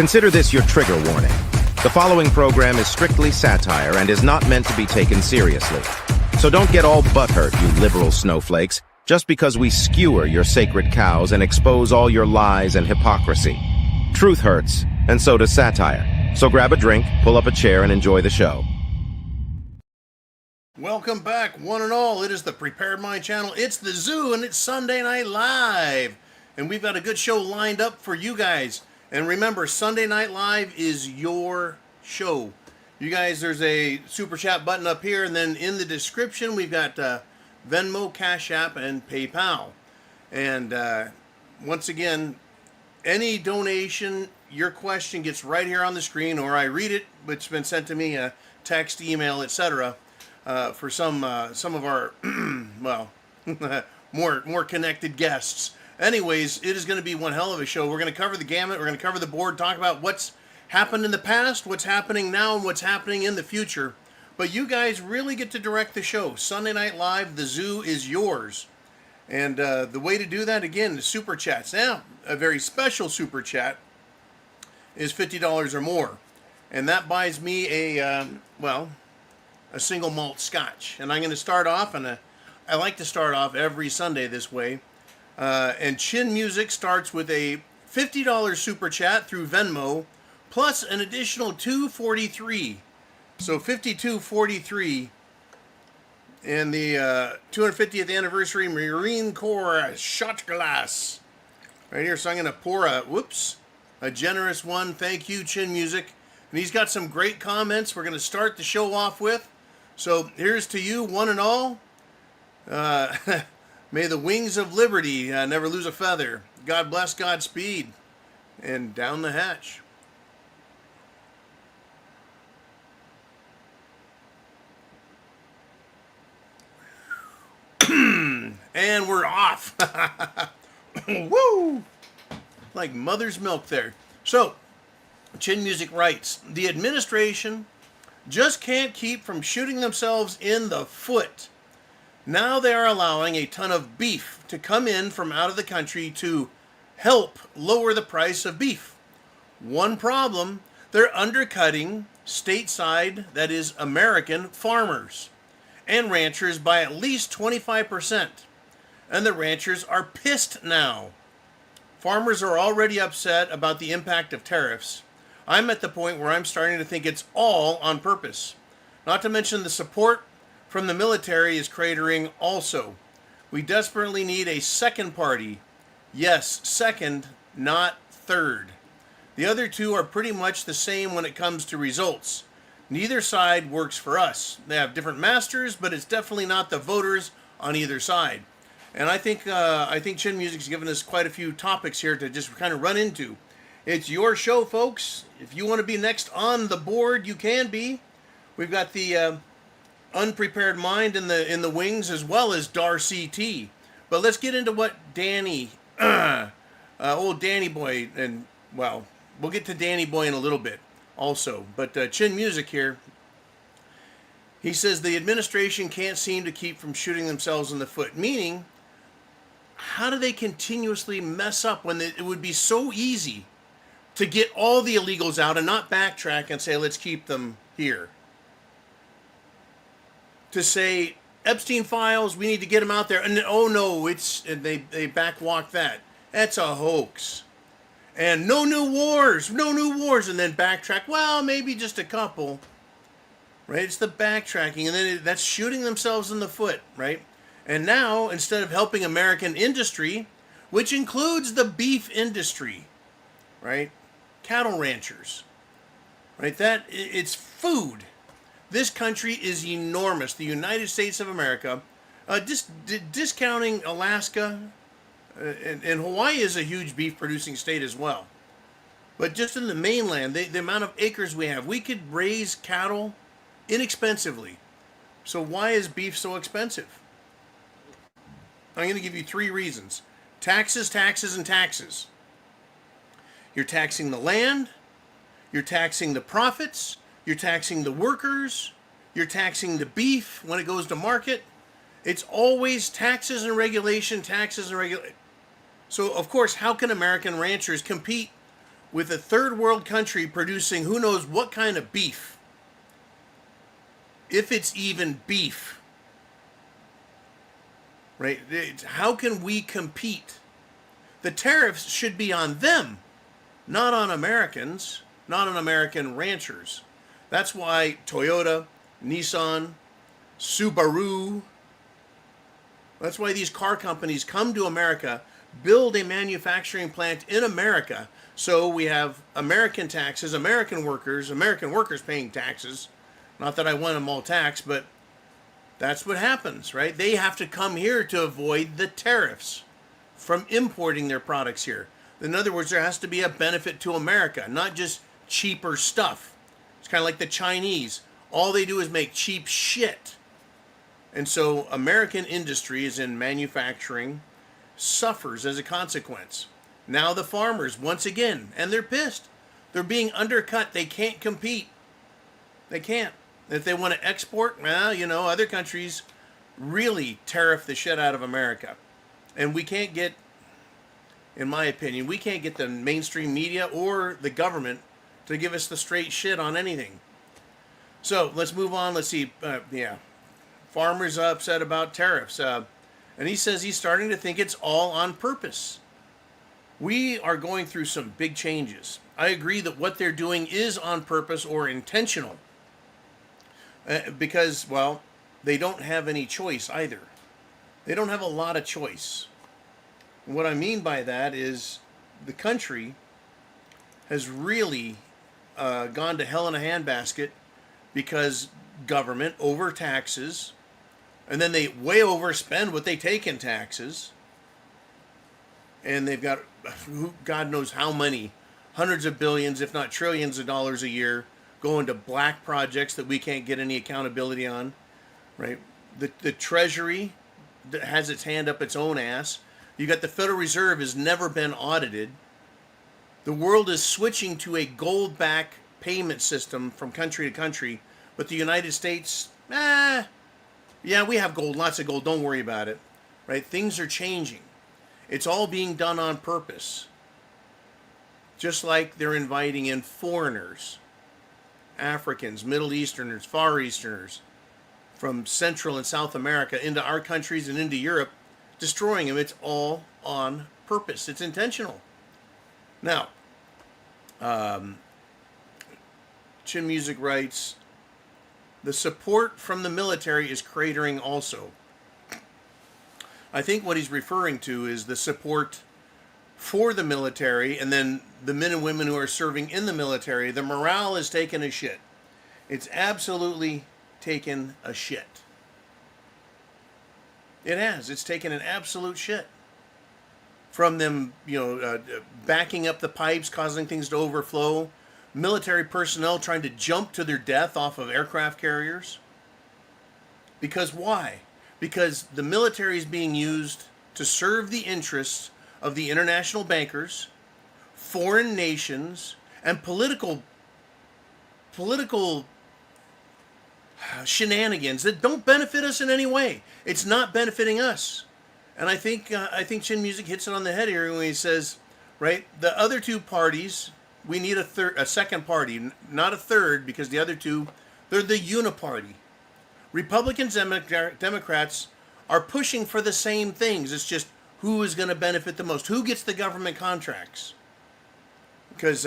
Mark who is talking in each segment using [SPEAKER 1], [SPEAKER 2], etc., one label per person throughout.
[SPEAKER 1] Consider this your trigger warning. The following program is strictly satire and is not meant to be taken seriously. So don't get all butthurt, you liberal snowflakes, just because we skewer your sacred cows and expose all your lies and hypocrisy. Truth hurts, and so does satire. So grab a drink, pull up a chair, and enjoy the show.
[SPEAKER 2] Welcome back, one and all. It is the Prepared Mind channel. It's the Zoo, and it's Sunday Night Live. And we've got a good show lined up for you guys. And remember, Sunday Night Live is your show. You guys, there's a Super Chat button up here, and then in the description, we've got Venmo, CashApp, and PayPal. And once again, any donation, your question gets right here on the screen, or I read it, it's been sent to me, text, email, etc. For some of our, well, more connected guests. Anyways, it is going to be one hell of a show. We're going to cover the gamut. We're going to cover the board, talk about what's happened in the past, what's happening now, and what's happening in the future. But you guys really get to direct the show. Sunday Night Live, the Zoo is yours. And the way to do that, again, is Super Chats. Now, a very special Super Chat is $50 or more. And that buys me a single malt scotch. And I'm going to start off, and I like to start off every Sunday this way. And Chin Music starts with a $50 super chat through Venmo, plus an additional $2.43. So $52.43. And the 250th anniversary Marine Corps shot glass right here. So I'm going to pour a generous one. Thank you, Chin Music. And he's got some great comments we're going to start the show off with. So here's to you, one and all. May the wings of liberty never lose a feather. God bless, Godspeed. And down the hatch. And we're off. Woo! Like mother's milk there. So, Chin Music writes, the administration just can't keep from shooting themselves in the foot. Now they are allowing a ton of beef to come in from out of the country to help lower the price of beef. One problem, they're undercutting stateside, that is American, farmers and ranchers by at least 25%. And the ranchers are pissed now. Farmers are already upset about the impact of tariffs. I'm at the point where I'm starting to think it's all on purpose. Not to mention the support from the military is cratering also. We desperately need a second party. Yes, second, not third. The other two are pretty much the same when it comes to results. Neither side works for us. They have different masters, but it's definitely not the voters on either side. And I think Chin Music's given us quite a few topics here to just kind of run into. It's your show, folks. If you want to be next on the board, you can be. We've got the Unprepared Mind in the wings, as well as Darcy T. But let's get into what Danny, old Danny Boy, and well, we'll get to Danny Boy in a little bit also. But Chin Music here, he says the administration can't seem to keep from shooting themselves in the foot. Meaning, how do they continuously mess up when it would be so easy to get all the illegals out and not backtrack and say, let's keep them here? To say Epstein files, we need to get them out there, and oh no, they backwalk that. That's a hoax. And no new wars, and then backtrack. Well, maybe just a couple, right? It's the backtracking, and then that's shooting themselves in the foot, right? And now, instead of helping American industry, which includes the beef industry, right? Cattle ranchers, right? That it's food. This country is enormous. The United States of America, discounting Alaska, and Hawaii is a huge beef producing state as well. But just in the mainland, the amount of acres we have, we could raise cattle inexpensively. So why is beef so expensive? I'm going to give you 3 reasons. Taxes, taxes, and taxes. You're taxing the land, you're taxing the profits, you're taxing the workers, you're taxing the beef when it goes to market. It's always taxes and regulation, taxes and regulation. So, of course, how can American ranchers compete with a third world country producing who knows what kind of beef, if it's even beef, right? How can we compete? The tariffs should be on them, not on Americans, not on American ranchers. That's why Toyota, Nissan, Subaru, that's why these car companies come to America, build a manufacturing plant in America, so we have American taxes, American workers paying taxes. Not that I want them all taxed, but that's what happens, right? They have to come here to avoid the tariffs from importing their products here. In other words, there has to be a benefit to America, not just cheaper stuff. It's kind of like the Chinese. All they do is make cheap shit. And so American industry is in manufacturing suffers as a consequence. Now the farmers, once again, and they're pissed. They're being undercut. They can't compete. They can't. If they want to export, well, you know, other countries really tariff the shit out of America. And we can't get, in my opinion, we can't get the mainstream media or the government to give us the straight shit on anything. So let's move on. Let's see. Farmers upset about tariffs. And he says he's starting to think it's all on purpose. We are going through some big changes. I agree that what they're doing is on purpose or intentional. Because, well, they don't have any choice either. They don't have a lot of choice. And what I mean by that is the country has really gone to hell in a handbasket because government overtaxes, and then they way overspend what they take in taxes. And they've got, God knows how many, hundreds of billions, if not trillions of dollars a year going to black projects that we can't get any accountability on, right? The Treasury has its hand up its own ass. You got the Federal Reserve has never been audited. The world is switching to a gold-backed payment system from country to country, but the United States, yeah, we have gold, lots of gold, don't worry about it, right? Things are changing. It's all being done on purpose. Just like they're inviting in foreigners, Africans, Middle Easterners, Far Easterners, from Central and South America into our countries and into Europe, destroying them. It's all on purpose. It's intentional. Now, Chin Music writes, the support from the military is cratering also. I think what he's referring to is the support for the military, and then the men and women who are serving in the military. The morale is taking a shit. It's absolutely taken a shit. It has. It's taken an absolute shit. From them, backing up the pipes, causing things to overflow. Military personnel trying to jump to their death off of aircraft carriers. Because why? Because the military is being used to serve the interests of the international bankers, foreign nations, and political shenanigans that don't benefit us in any way. It's not benefiting us. And I think Chin Music hits it on the head here when he says, right, the other two parties, we need a second party, not a third, because the other two, they're the uniparty. Republicans and Democrats are pushing for the same things. It's just who is going to benefit the most? Who gets the government contracts? Because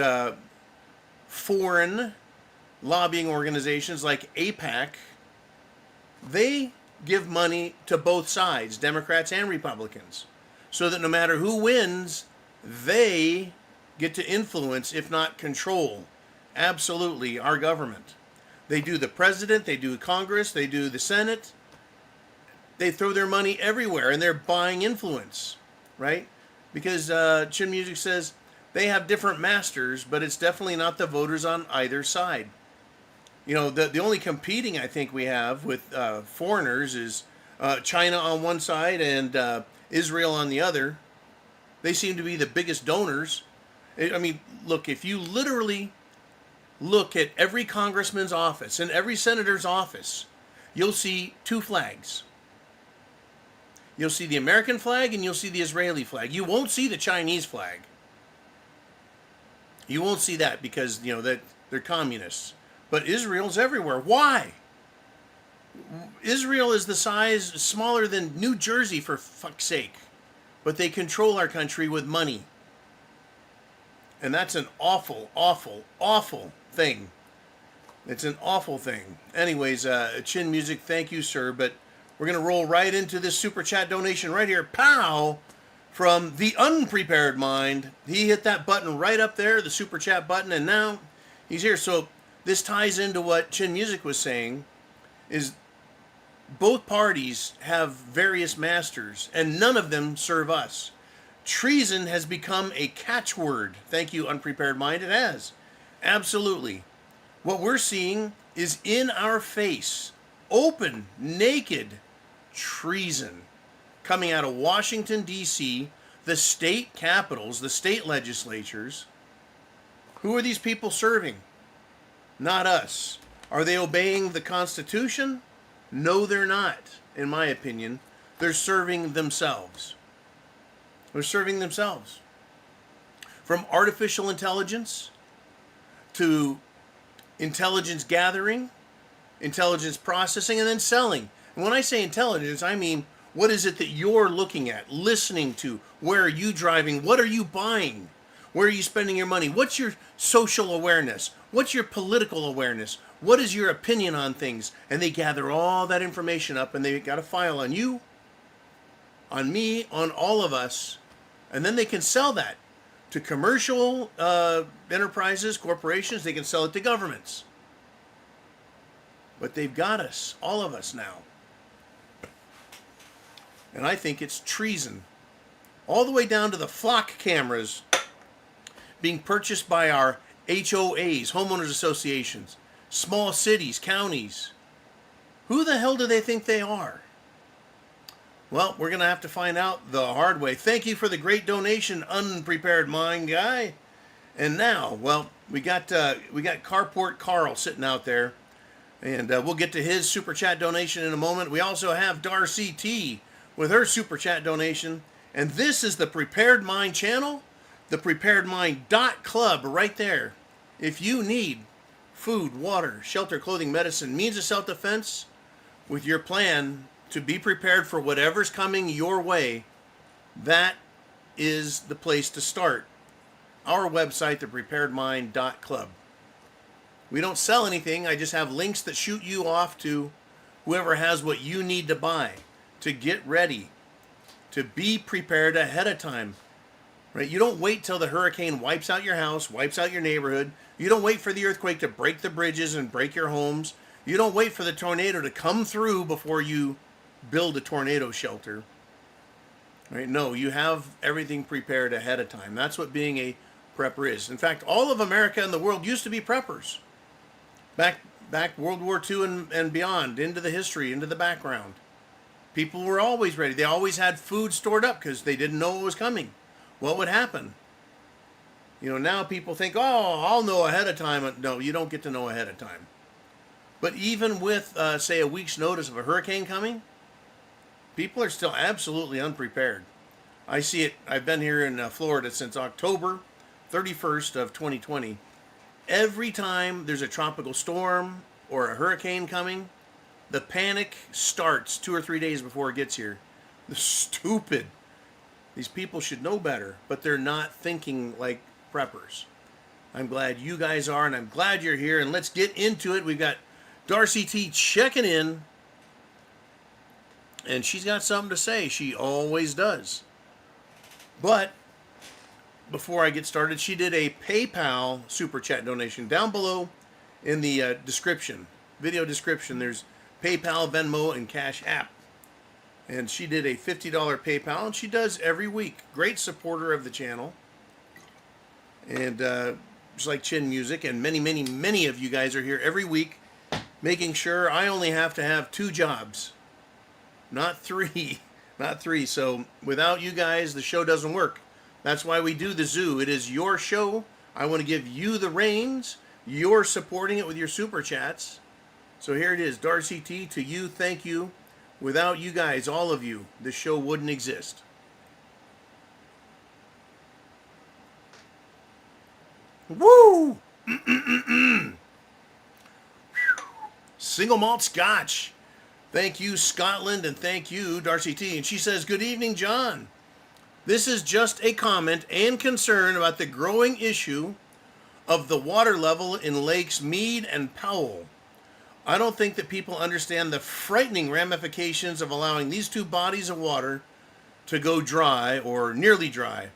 [SPEAKER 2] foreign lobbying organizations like AIPAC, they give money to both sides, Democrats and Republicans, so that no matter who wins, they get to influence, if not control, absolutely our government. They do the president, they do Congress, they do the Senate. They throw their money everywhere, and they're buying influence, right? Because Chin Music says they have different masters, but it's definitely not the voters on either side. The only competing I think we have with foreigners is China on one side and Israel on the other. They seem to be the biggest donors. I mean, look, if you literally look at every congressman's office and every senator's office, you'll see two flags. You'll see the American flag and you'll see the Israeli flag. You won't see the Chinese flag. You won't see that because, that they're communists. But Israel's everywhere. Why? Israel is the size smaller than New Jersey, for fuck's sake. But they control our country with money. And that's an awful, awful, awful thing. It's an awful thing. Anyways, Chin Music, thank you, sir. But we're going to roll right into this super chat donation right here. Pow! From the Unprepared Mind. He hit that button right up there, the super chat button, and now he's here. So this ties into what Chin Music was saying, is both parties have various masters, and none of them serve us. Treason has become a catchword. Thank you, Unprepared Mind. It has. Absolutely. What we're seeing is in our face, open, naked treason coming out of Washington, D.C., the state capitals, the state legislatures. Who are these people serving? Not us. Are they obeying the Constitution? No, they're not, in my opinion. They're serving themselves. They're serving themselves. From artificial intelligence to intelligence gathering, intelligence processing, and then selling. And when I say intelligence, I mean, what is it that you're looking at, listening to? Where are you driving? What are you buying? Where are you spending your money? What's your social awareness? What's your political awareness? What is your opinion on things? And they gather all that information up, and they got a file on you, on me, on all of us, and then they can sell that to commercial enterprises, corporations. They can sell it to governments. But they've got us, all of us now. And I think it's treason. All the way down to the flock cameras being purchased by our HOAs, homeowners associations, small cities, counties. Who the hell do they think they are? Well, we're going to have to find out the hard way. Thank you for the great donation, Unprepared Mind guy. And now, well, we got Carport Carl sitting out there. And we'll get to his super chat donation in a moment. We also have Darcy T with her super chat donation. And this is the Prepared Mind channel, the thepreparedmind.club right there. If you need food, water, shelter, clothing, medicine, means of self-defense, with your plan to be prepared for whatever's coming your way, that is the place to start. Our website, thepreparedmind.club. We don't sell anything. I just have links that shoot you off to whoever has what you need to buy, to get ready, to be prepared ahead of time. Right? You don't wait till the hurricane wipes out your house, wipes out your neighborhood. You don't wait for the earthquake to break the bridges and break your homes. You don't wait for the tornado to come through before you build a tornado shelter. Right? No, you have everything prepared ahead of time. That's what being a prepper is. In fact, all of America and the world used to be preppers. Back World War II and beyond, into the history, into the background. People were always ready. They always had food stored up because they didn't know what was coming. What would happen? Now people think, oh, I'll know ahead of time. No, you don't get to know ahead of time. But even with, say, a week's notice of a hurricane coming, people are still absolutely unprepared. I see it. I've been here in Florida since October 31st of 2020. Every time there's a tropical storm or a hurricane coming, the panic starts 2 or 3 days before it gets here. They're stupid. These people should know better, but they're not thinking like preppers. I'm glad you guys are, and I'm glad you're here, and let's get into it. We've got Darcy T checking in, and she's got something to say. She always does. But before I get started, she did a PayPal super chat donation. Down below in the description, video description, there's PayPal, Venmo, and CashApp. And she did a $50 PayPal, and she does every week. Great supporter of the channel. And just like Chin Music, and many, many, many of you guys are here every week making sure I only have to have 2 jobs. Not 3. Not 3. So without you guys, the show doesn't work. That's why we do the zoo. It is your show. I want to give you the reins. You're supporting it with your super chats. So here it is. Darcy T, to you, thank you. Without you guys, all of you, the show wouldn't exist. Woo! Single malt scotch. Thank you, Scotland, and thank you, Darcy T. And she says, good evening, John. This is just a comment and concern about the growing issue of the water level in Lakes Mead and Powell. I don't think that people understand the frightening ramifications of allowing these two bodies of water to go dry or nearly dry.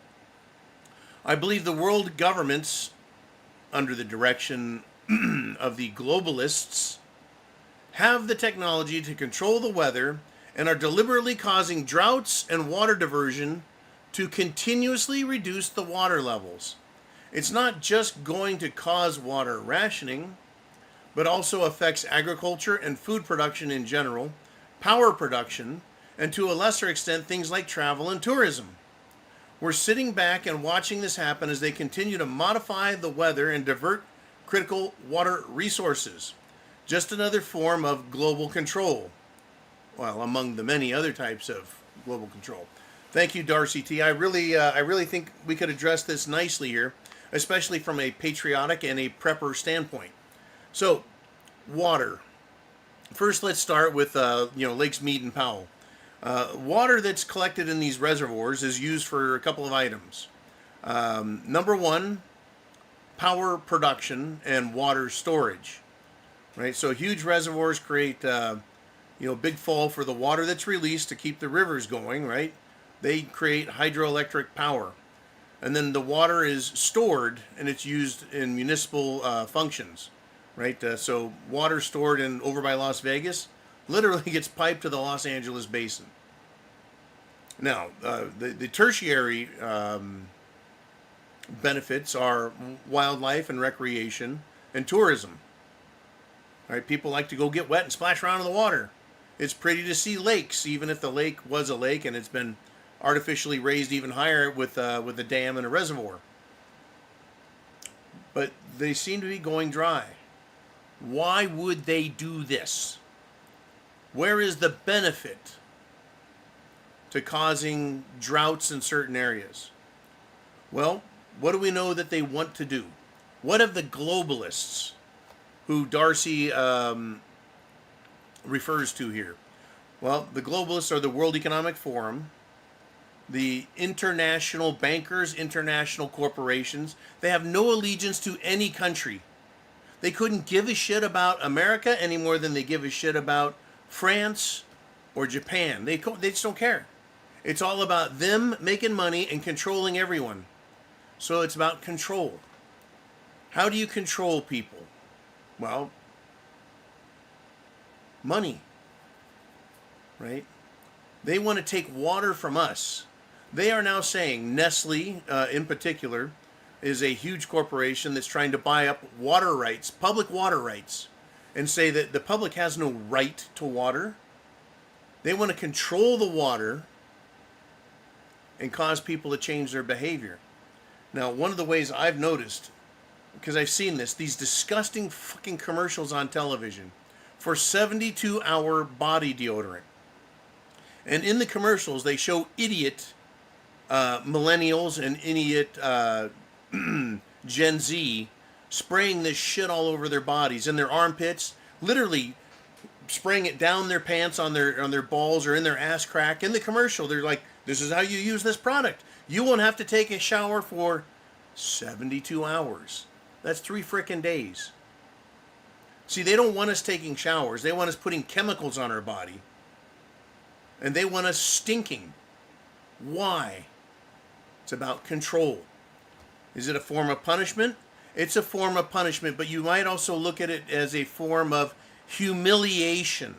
[SPEAKER 2] I believe the world governments, under the direction of the globalists, have the technology to control the weather and are deliberately causing droughts and water diversion to continuously reduce the water levels. It's not just going to cause water rationing, but also affects agriculture and food production in general, power production, and to a lesser extent things like travel and tourism. We're sitting back and watching this happen as they continue to modify the weather and divert critical water resources. Just another form of global control. Well, among the many other types of global control. Thank you, Darcy T. I really think we could address this nicely here, especially from a patriotic and a prepper standpoint. So, water. First, let's start with Lakes Mead and Powell. Water that's collected in these reservoirs is used for a couple of items. Number one, power production and water storage. Right, so huge reservoirs create, big fall for the water that's released to keep the rivers going. Right, they create hydroelectric power, and then the water is stored and it's used in municipal functions. Right, so water stored over by Las Vegas literally gets piped to the Los Angeles basin. Now, the tertiary benefits are wildlife and recreation and tourism. Right, people like to go get wet and splash around in the water. It's pretty to see lakes, even if the lake was a lake and it's been artificially raised even higher with a dam and a reservoir. But they seem to be going dry. Why would they do this? Where is the benefit to causing droughts in certain areas? Well, what do we know that they want to do? What have the globalists, who Darcy refers to here? Well, the globalists are the World Economic Forum, the international bankers, international corporations. They have no allegiance to any country. They couldn't give a shit about America any more than they give a shit about France or Japan. They just don't care. It's all about them making money and controlling everyone. So it's about control. How do you control people? Well, money, right? They want to take water from us. They are now saying, Nestle in particular, is a huge corporation that's trying to buy up water rights, public water rights, and say that the public has no right to water. They want to control the water and cause people to change their behavior. Now, one of the ways I've noticed, because I've seen this, these disgusting fucking commercials on television for 72-hour body deodorant. And in the commercials, they show idiot millennials and idiot Gen Z spraying this shit all over their bodies, in their armpits, literally spraying it down their pants, on their balls, or in their ass crack. In the commercial, they're like, this is how you use this product. You won't have to take a shower for 72 hours. That's 3 frickin' days. See, they don't want us taking showers. They want us putting chemicals on our body. And they want us stinking. Why? It's about control. Is it a form of punishment? It's a form of punishment, but you might also look at it as a form of humiliation.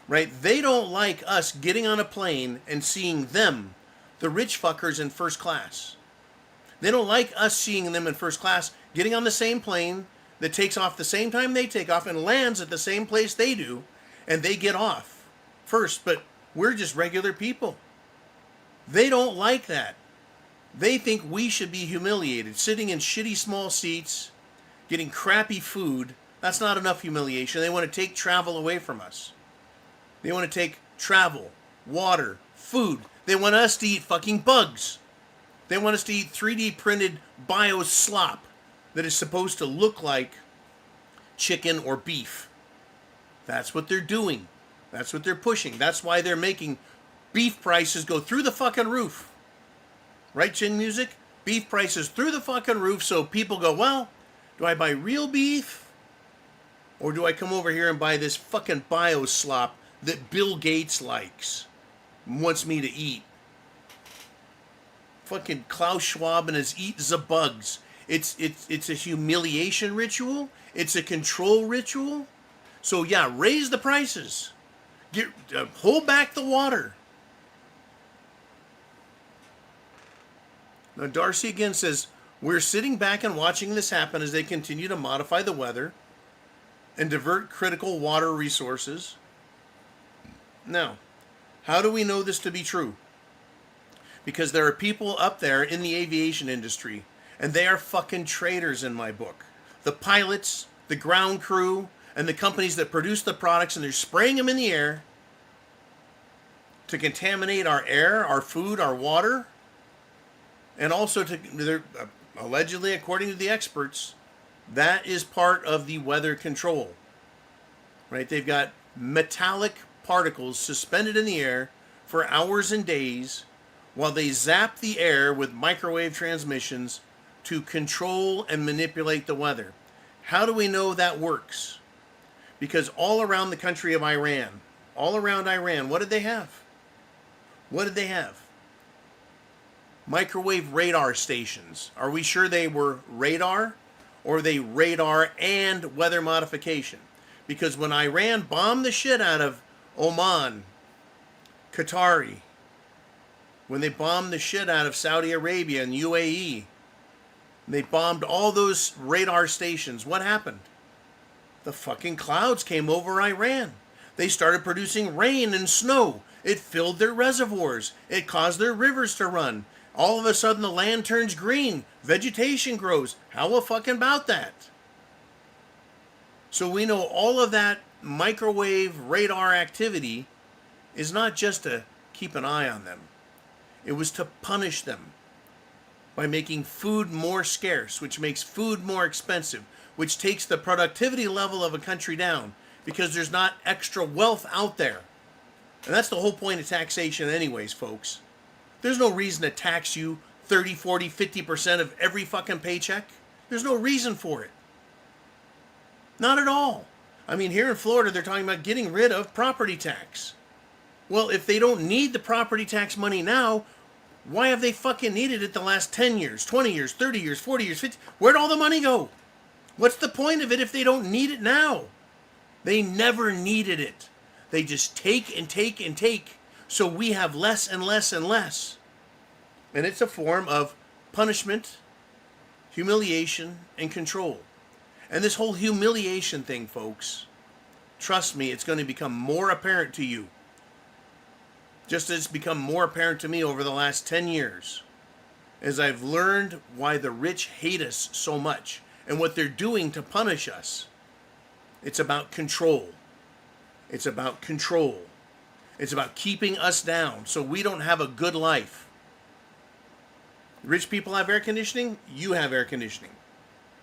[SPEAKER 2] Right? They don't like us getting on a plane and seeing them, the rich fuckers, in first class. They don't like us seeing them in first class, getting on the same plane that takes off the same time they take off and lands at the same place they do, and they get off first, but we're just regular people. They don't like that. They think we should be humiliated, sitting in shitty small seats, getting crappy food. That's not enough humiliation. They want to take travel away from us. They want to take travel, water, food. They want us to eat fucking bugs. They want us to eat 3D printed bio slop that is supposed to look like chicken or beef. That's what they're doing. That's what they're pushing. That's why they're making beef prices go through the fucking roof. Right, Chin Music? Beef prices through the fucking roof, so people go, well, do I buy real beef? Or do I come over here and buy this fucking bio slop that Bill Gates likes, wants me to eat? Fucking Klaus Schwab and his eat the bugs. It's a humiliation ritual. It's a control ritual. So yeah, raise the prices. Hold back the water. Now Darcy again says, we're sitting back and watching this happen as they continue to modify the weather and divert critical water resources. Now, how do we know this to be true? Because there are people up there in the aviation industry, and they are fucking traitors in my book. The pilots, the ground crew, and the companies that produce the products, and they're spraying them in the air to contaminate our air, our food, our water, and also they're allegedly, according to the experts, that is part of the weather control. Right? They've got metallic particles suspended in the air for hours and days while they zap the air with microwave transmissions to control and manipulate the weather. How do we know that works? Because all around the country of Iran, all around Iran, what did they have? What did they have? Microwave radar stations. Are we sure they were radar? Or are they radar and weather modification? Because when Iran bombed the shit out of Oman, Qatari, when they bombed the shit out of Saudi Arabia and UAE, they bombed all those radar stations, what happened? The fucking clouds came over Iran. They started producing rain and snow. It filled their reservoirs. It caused their rivers to run. All of a sudden the land turns green. Vegetation grows. How fucking about that? So we know all of that microwave radar activity is not just to keep an eye on them. It was to punish them by making food more scarce, which makes food more expensive, which takes the productivity level of a country down because there's not extra wealth out there. And that's the whole point of taxation anyways, folks. There's no reason to tax you 30, 40, 50% of every fucking paycheck. There's no reason for it. Not at all. I mean, here in Florida, they're talking about getting rid of property tax. Well, if they don't need the property tax money now, why have they fucking needed it the last 10 years, 20 years, 30 years, 40 years, 50? Where'd all the money go? What's the point of it if they don't need it now? They never needed it. They just take and take and take. So we have less and less and less. And it's a form of punishment, humiliation, and control. And this whole humiliation thing, folks, trust me, it's going to become more apparent to you. Just as it's become more apparent to me over the last 10 years. As I've learned why the rich hate us so much and what they're doing to punish us. It's about control. It's about control. It's about keeping us down so we don't have a good life. Rich people have air conditioning, you have air conditioning.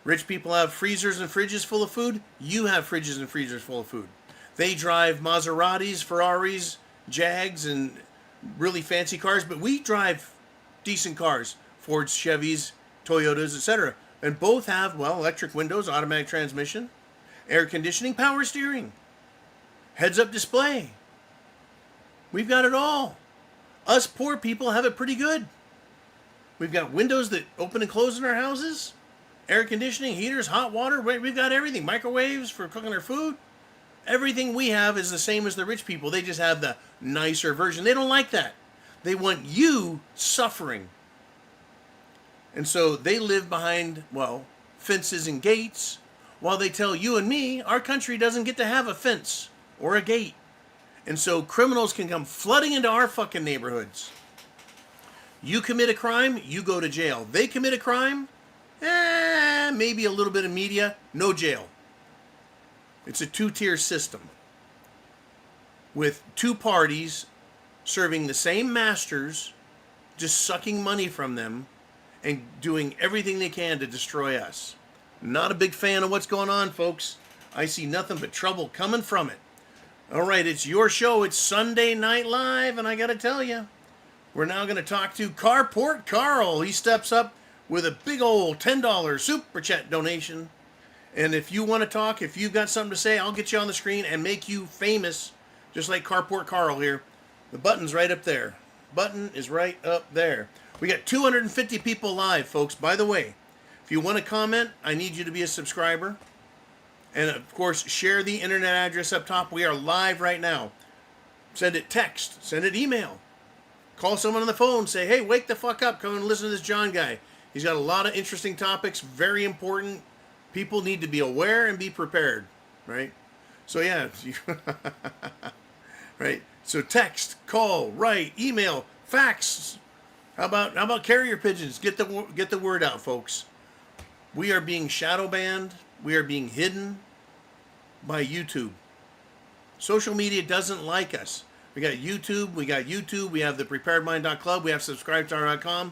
[SPEAKER 2] Rich people have freezers and fridges full of food, you have fridges and freezers full of food. They drive Maseratis, Ferraris, Jags, and really fancy cars, but we drive decent cars, Fords, Chevys, Toyotas, etc. And both have, well, electric windows, automatic transmission, air conditioning, power steering, heads-up display. We've got it all. Us poor people have it pretty good. We've got windows that open and close in our houses, air conditioning, heaters, hot water. We've got everything. Microwaves for cooking our food. Everything we have is the same as the rich people. They just have the nicer version. They don't like that. They want you suffering. And so they live behind, well, fences and gates, while they tell you and me our country doesn't get to have a fence or a gate. And so criminals can come flooding into our fucking neighborhoods. You commit a crime, you go to jail. They commit a crime, maybe a little bit of media, no jail. It's a two-tier system with two parties serving the same masters, just sucking money from them and doing everything they can to destroy us. Not a big fan of what's going on, folks. I see nothing but trouble coming from it. All right, it's your show. It's Sunday Night Live, and I got to tell you, we're now going to talk to Carport Carl. He steps up with a big old $10 super chat donation. And if you want to talk, if you've got something to say, I'll get you on the screen and make you famous, just like Carport Carl here. The button's right up there. Button is right up there. We got 250 people live, folks. By the way, if you want to comment, I need you to be a subscriber. And, of course, share the internet address up top. We are live right now. Send it text. Send it email. Call someone on the phone. Say, hey, wake the fuck up. Come and listen to this John guy. He's got a lot of interesting topics. Very important. People need to be aware and be prepared. Right? So, yeah. Right? So, text, call, write, email, fax. How about carrier pigeons? Get the word out, folks. We are being shadow banned. We are being hidden by YouTube. Social media doesn't like us. We got YouTube. We have thepreparedmind.club. We have subscribestar.com.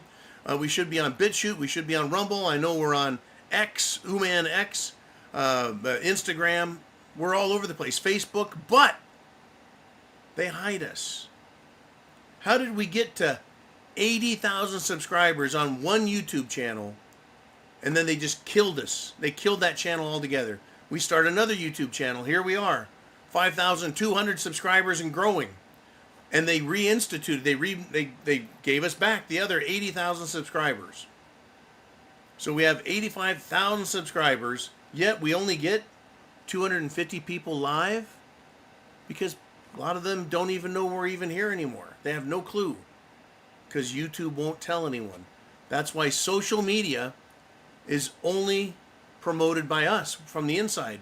[SPEAKER 2] We should be on BitChute. We should be on Rumble. I know we're on X, Uman X, Instagram. We're all over the place. Facebook, but they hide us. How did we get to 80,000 subscribers on one YouTube channel, and then they just killed us? They killed that channel altogether. We start another YouTube channel. Here we are, 5,200 subscribers and growing. And they reinstituted, they gave us back the other 80,000 subscribers. So we have 85,000 subscribers, yet we only get 250 people live, because a lot of them don't even know we're even here anymore. They have no clue, because YouTube won't tell anyone. That's why social media is only promoted by us from the inside.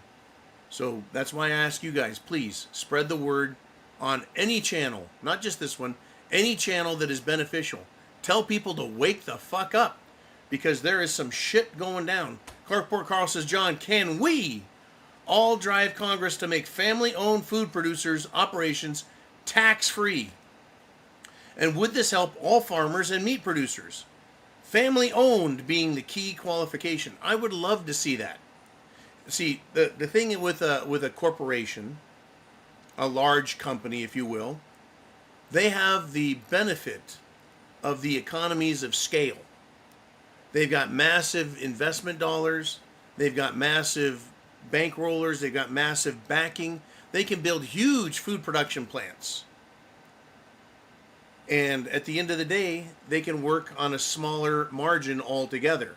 [SPEAKER 2] So that's why I ask you guys, please spread the word on any channel, not just this one, any channel that is beneficial. Tell people to wake the fuck up, because there is some shit going down. Carport Carl says, John, can we all drive Congress to make family-owned food producers' operations tax-free? And would this help all farmers and meat producers? Family-owned being the key qualification. I would love to see that. See, the thing with a corporation, a large company, if you will, they have the benefit of the economies of scale. They've got massive investment dollars. They've got massive bankrollers. They've got massive backing. They can build huge food production plants. And at the end of the day, they can work on a smaller margin altogether.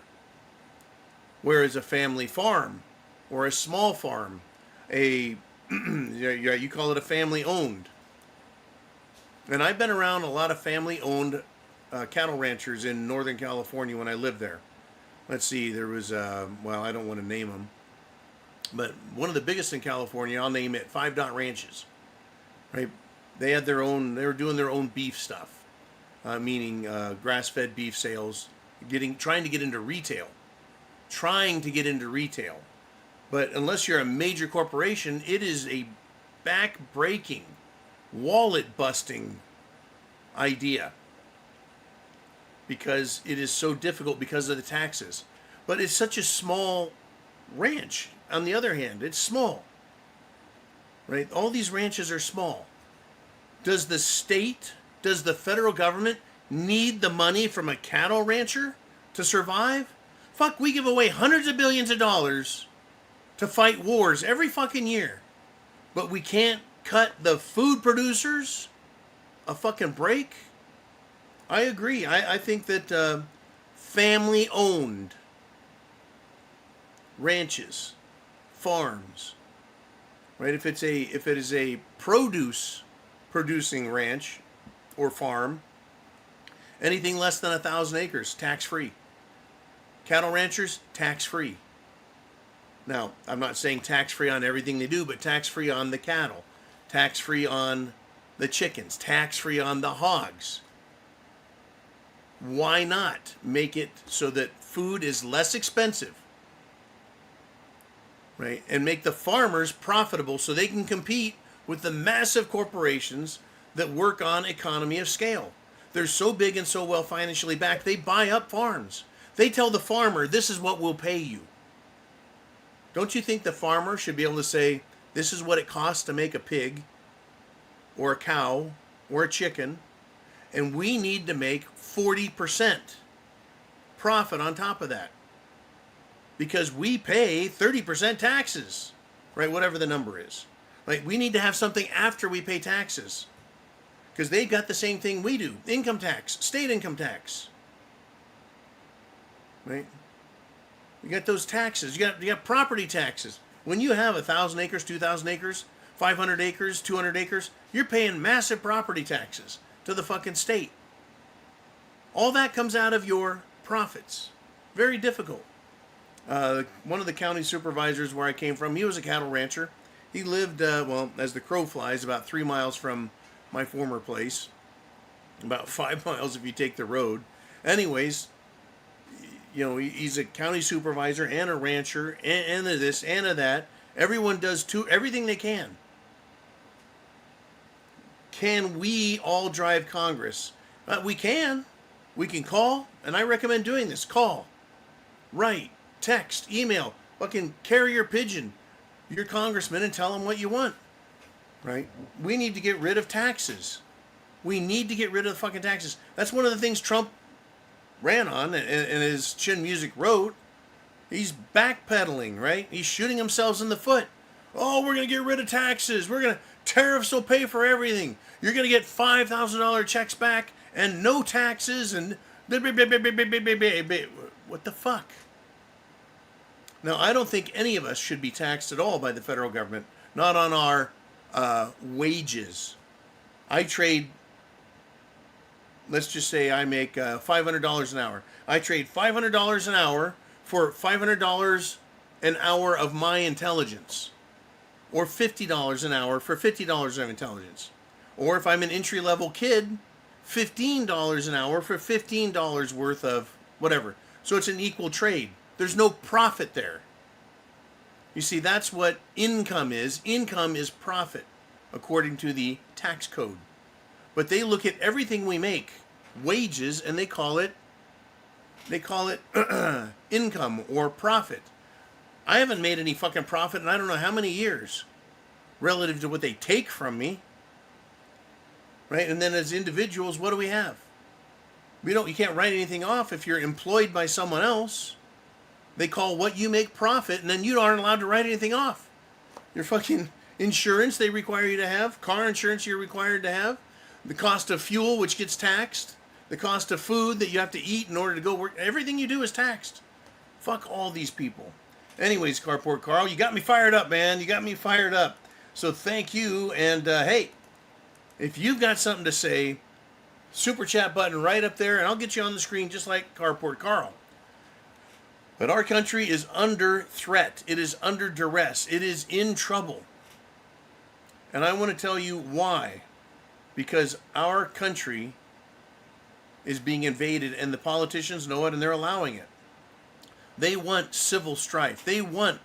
[SPEAKER 2] Whereas a family farm or a small farm, you call it a family owned. And I've been around a lot of family owned cattle ranchers in Northern California when I lived there. Let's see, there was, well, I don't want to name them, but one of the biggest in California, I'll name it, 5 Dot Ranches, right? They had their own, they were doing their own beef stuff, meaning grass-fed beef sales, trying to get into retail. But unless you're a major corporation, it is a back-breaking, wallet-busting idea, because it is so difficult because of the taxes. But it's such a small ranch. On the other hand, it's small, right? All these ranches are small. Does the state, does the federal government need the money from a cattle rancher to survive? Fuck, we give away hundreds of billions of dollars to fight wars every fucking year. But we can't cut the food producers a fucking break? I agree. I think that family-owned ranches, farms, right? If it is a produce producing ranch or farm, anything less than 1,000 acres, tax-free. Cattle ranchers, tax-free. Now, I'm not saying tax-free on everything they do, but tax-free on the cattle, tax-free on the chickens, tax-free on the hogs. Why not make it so that food is less expensive, right? And make the farmers profitable so they can compete with the massive corporations that work on economy of scale. They're so big and so well financially backed, they buy up farms. They tell the farmer, this is what we'll pay you. Don't you think the farmer should be able to say, this is what it costs to make a pig or a cow or a chicken, and we need to make 40% profit on top of that because we pay 30% taxes, right? Whatever the number is. Like, we need to have something after we pay taxes because they've got the same thing we do. Income tax, state income tax, right? You got those taxes. You got property taxes. When you have 1,000 acres, 2,000 acres, 500 acres, 200 acres, you're paying massive property taxes to the fucking state. All that comes out of your profits. Very difficult. One of the county supervisors where I came from, he was a cattle rancher. He lived, well, as the crow flies, about 3 miles from my former place. About 5 miles if you take the road. Anyways, you know, he's a county supervisor and a rancher and of this and of that. Everyone does everything they can. Can we all drive Congress? We can. We can call, and I recommend doing this. Call, write, text, email, fucking carrier pigeon your congressman and tell them what you want. Right? We need to get rid of taxes. We need to get rid of the fucking taxes. That's one of the things Trump ran on and his chin music wrote. He's backpedaling, right? He's shooting himself in the foot. Oh, we're going to get rid of taxes. Tariffs will pay for everything. You're going to get $5,000 checks back and no taxes and what the fuck? Now, I don't think any of us should be taxed at all by the federal government. Not on our wages. I trade, let's just say I make $500 an hour. I trade $500 an hour for $500 an hour of my intelligence. Or $50 an hour for $50 of intelligence. Or if I'm an entry-level kid, $15 an hour for $15 worth of whatever. So it's an equal trade. There's no profit there. You see, that's what income is. Income is profit, according to the tax code. But they look at everything we make, wages, and they call it income or profit. I haven't made any fucking profit in I don't know how many years relative to what they take from me. Right? And then as individuals, what do we have? You can't write anything off if you're employed by someone else. They call what you make profit, and then you aren't allowed to write anything off. Your fucking insurance they require you to have, car insurance you're required to have, the cost of fuel which gets taxed, the cost of food that you have to eat in order to go work. Everything you do is taxed. Fuck all these people. Anyways, Carport Carl, you got me fired up, man. You got me fired up. So thank you, and hey, if you've got something to say, super chat button right up there, and I'll get you on the screen just like Carport Carl. But our country is under threat. It is under duress. It is in trouble. And I want to tell you why. Because our country is being invaded, and the politicians know it, and they're allowing it. They want civil strife. They want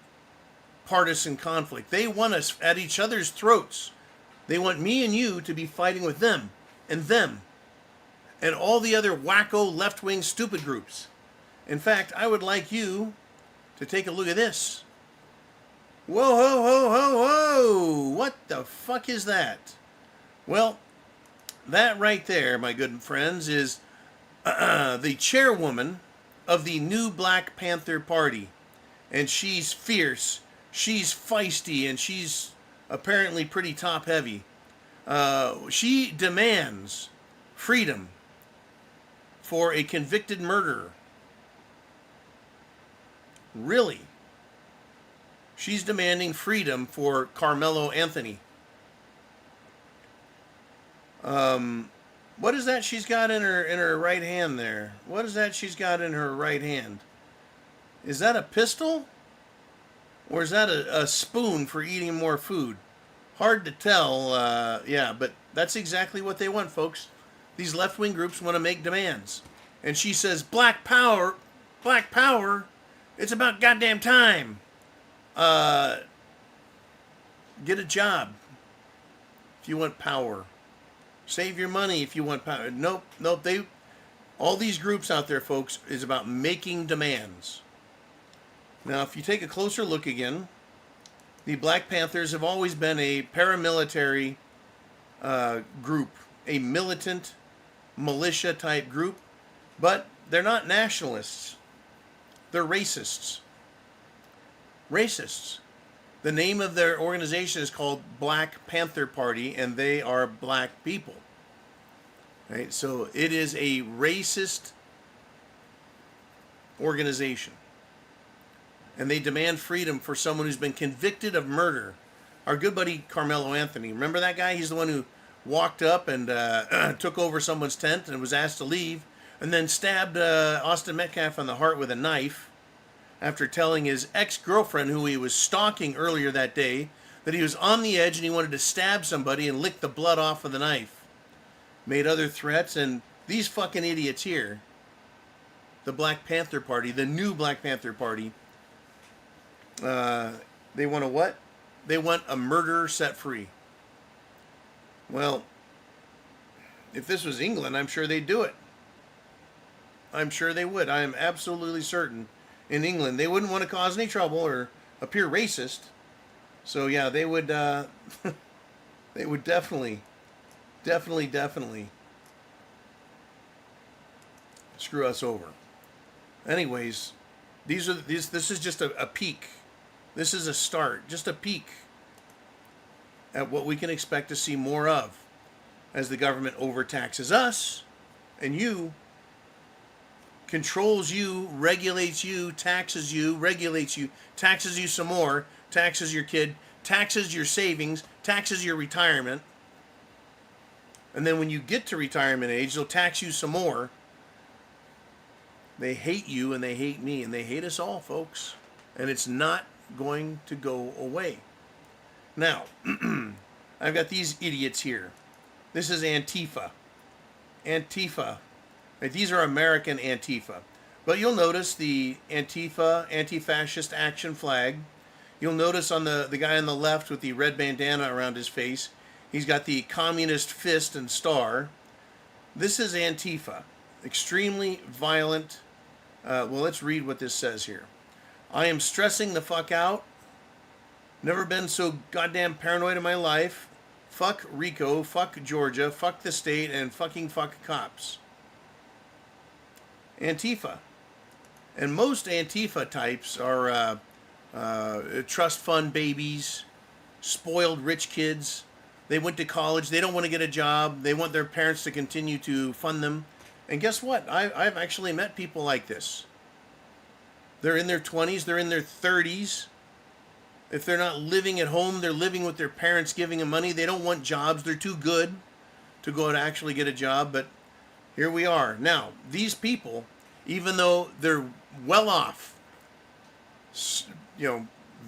[SPEAKER 2] partisan conflict. They want us at each other's throats. They want me and you to be fighting with them and all the other wacko left-wing stupid groups. In fact, I would like you to take a look at this. Whoa, ho, ho, ho, ho! What the fuck is that? Well, that right there, my good friends, is the chairwoman of the new Black Panther Party. And she's fierce, she's feisty, and she's apparently pretty top-heavy. She demands freedom for a convicted murderer. Really? She's demanding freedom for Carmelo Anthony. What is that she's got in her right hand there? What is that she's got in her right hand? Is that a pistol? Or is that a spoon for eating more food? Hard to tell, yeah, but that's exactly what they want, folks. These left-wing groups want to make demands. And she says, black power, it's about goddamn time. Get a job if you want power. Save your money if you want power. Nope, All these groups out there, folks, is about making demands. Now, if you take a closer look again, the Black Panthers have always been a paramilitary group, a militant militia type group, but they're not nationalists. They're racists. Racists. The name of their organization is called Black Panther Party, and they are black people. Right? So it is a racist organization. And they demand freedom for someone who's been convicted of murder. Our good buddy Carmelo Anthony, remember that guy? He's the one who walked up and took over someone's tent and was asked to leave, and then stabbed Austin Metcalf on the heart with a knife after telling his ex-girlfriend, who he was stalking earlier that day, that he was on the edge and he wanted to stab somebody and lick the blood off of the knife. Made other threats, and these fucking idiots here, the Black Panther Party, the new Black Panther Party, they want a what? They want a murderer set free. Well, if this was England, I'm sure they'd do it. I'm sure they would. I am absolutely certain in England they wouldn't want to cause any trouble or appear racist. So yeah, they would they would definitely screw us over. Anyways, this is just a peek. This is a start, just a peek at what we can expect to see more of as the government overtaxes us and you, controls you, regulates you, taxes you, regulates you, taxes you some more, taxes your kid, taxes your savings, taxes your retirement. And then when you get to retirement age, they'll tax you some more. They hate you and they hate me and they hate us all, folks. And it's not going to go away. Now, I've got these idiots here. This is Antifa. Antifa. Right, these are American Antifa. But you'll notice the Antifa, anti-fascist action flag. You'll notice on the guy on the left with the red bandana around his face, he's got the communist fist and star. This is Antifa. Extremely violent. Well, let's read what this says here. I am stressing the fuck out. Never been so goddamn paranoid in my life. Fuck Rico, fuck Georgia, fuck the state, and fucking fuck cops. Antifa. And most Antifa types are trust fund babies, spoiled rich kids. They went to college. They don't want to get a job. They want their parents to continue to fund them. And guess what? I've actually met people like this. They're in their 20s. They're in their 30s. If they're not living at home, they're living with their parents giving them money. They don't want jobs. They're too good to go and actually get a job. But here we are. Now, these people, even though they're well off,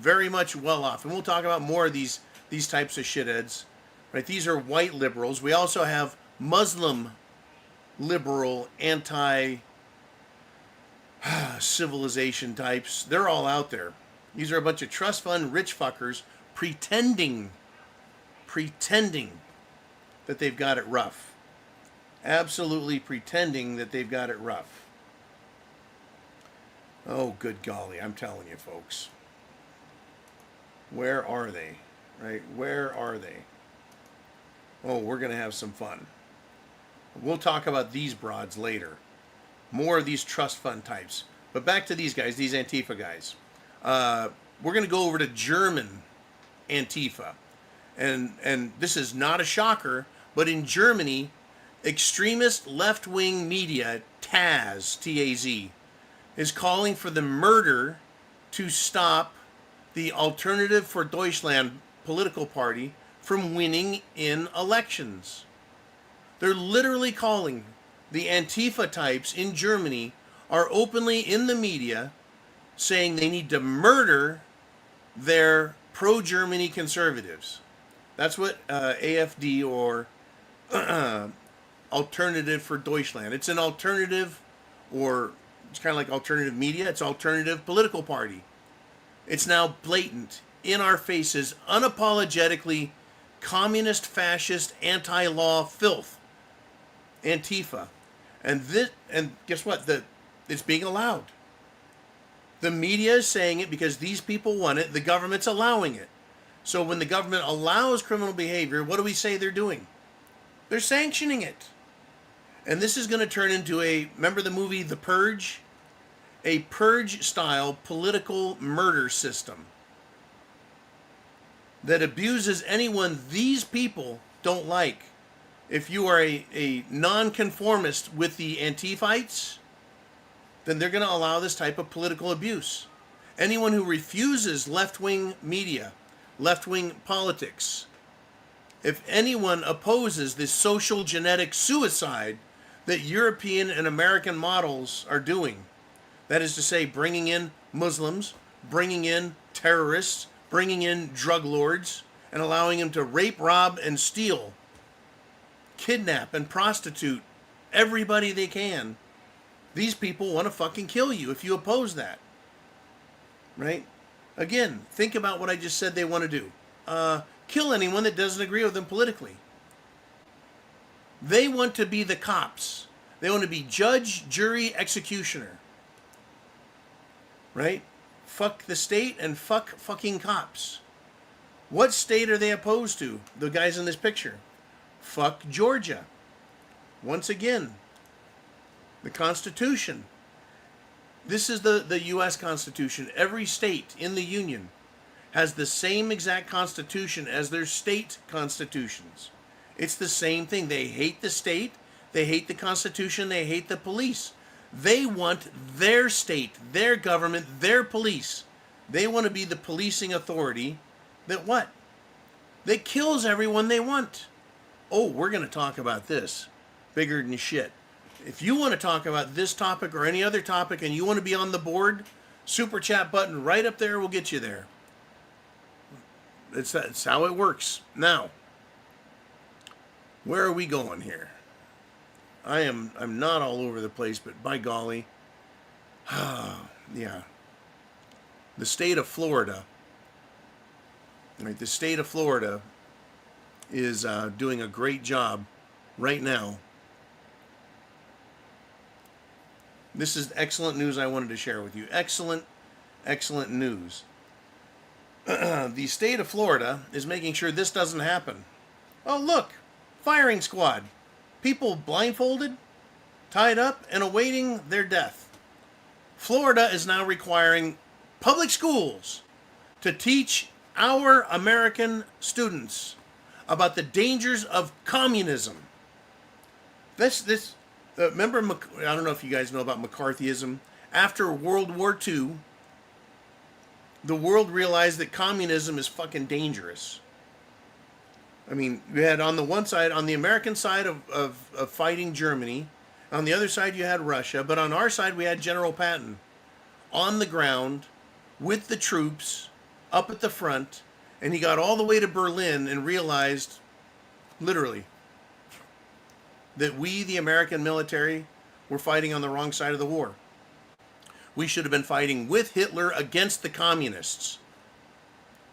[SPEAKER 2] very much well off, and we'll talk about more of these types of shitheads, right? These are white liberals. We also have Muslim liberal, anti-civilization types. They're all out there. These are a bunch of trust fund rich fuckers pretending that they've got it rough. Absolutely pretending that they've got it rough. Oh, good golly, I'm telling you, folks. Where are they? Right? Where are they? Oh, we're going to have some fun. We'll talk about these broads later. More of these trust fund types. But back to these guys, these Antifa guys. We're going to go over to German Antifa. And this is not a shocker, but in Germany, extremist left-wing media, TAZ, T-A-Z, is calling for the murder to stop the Alternative for Deutschland political party from winning in elections. They're literally calling the Antifa types in Germany are openly in the media saying they need to murder their pro-Germany conservatives. That's what AfD or Alternative for Deutschland. It's an alternative, or it's kind of like alternative media. It's alternative political party. It's now blatant, in our faces, unapologetically communist, fascist, anti-law filth. Antifa. And guess what? It's being allowed. The media is saying it because these people want it. The government's allowing it. So when the government allows criminal behavior, what do we say they're doing? They're sanctioning it. And this is going to turn into remember the movie The Purge? A purge-style political murder system that abuses anyone these people don't like. If you are a nonconformist with the Antifites, then they're going to allow this type of political abuse. Anyone who refuses left-wing media, left-wing politics, if anyone opposes this social genetic suicide that European and American models are doing, that is to say, bringing in Muslims, bringing in terrorists, bringing in drug lords, and allowing them to rape, rob, and steal, kidnap, and prostitute everybody they can. These people want to fucking kill you if you oppose that. Right? Again, think about what I just said they want to do. Kill anyone that doesn't agree with them politically. They want to be the cops. They want to be judge, jury, executioner. Right? Fuck the state and fuck fucking cops. What state are they opposed to? The guys in this picture. Fuck Georgia. Once again, the Constitution. This is the U.S. Constitution. Every state in the Union has the same exact Constitution as their state constitutions. It's the same thing. They hate the state. They hate the Constitution. They hate the police. They want their state, their government, their police. They want to be the policing authority that what? That kills everyone they want. Oh, we're going to talk about this. Bigger than shit. If you want to talk about this topic or any other topic and you want to be on the board, super chat button right up there will get you there. That's how it works. Now, where are we going here? I'm not all over the place, but by golly, yeah. The state of Florida, right? The state of Florida is doing a great job right now. This is excellent news I wanted to share with you. Excellent, excellent news. The state of Florida is making sure this doesn't happen. Oh, look, firing squad. People blindfolded, tied up, and awaiting their death. Florida is now requiring public schools to teach our American students about the dangers of communism. Remember, I don't know if you guys know about McCarthyism. After World War II, the world realized that communism is fucking dangerous. I mean, you had on the one side, on the American side of fighting Germany, on the other side you had Russia, but on our side we had General Patton on the ground with the troops up at the front, and he got all the way to Berlin and realized, literally, that we, the American military, were fighting on the wrong side of the war. We should have been fighting with Hitler against the communists.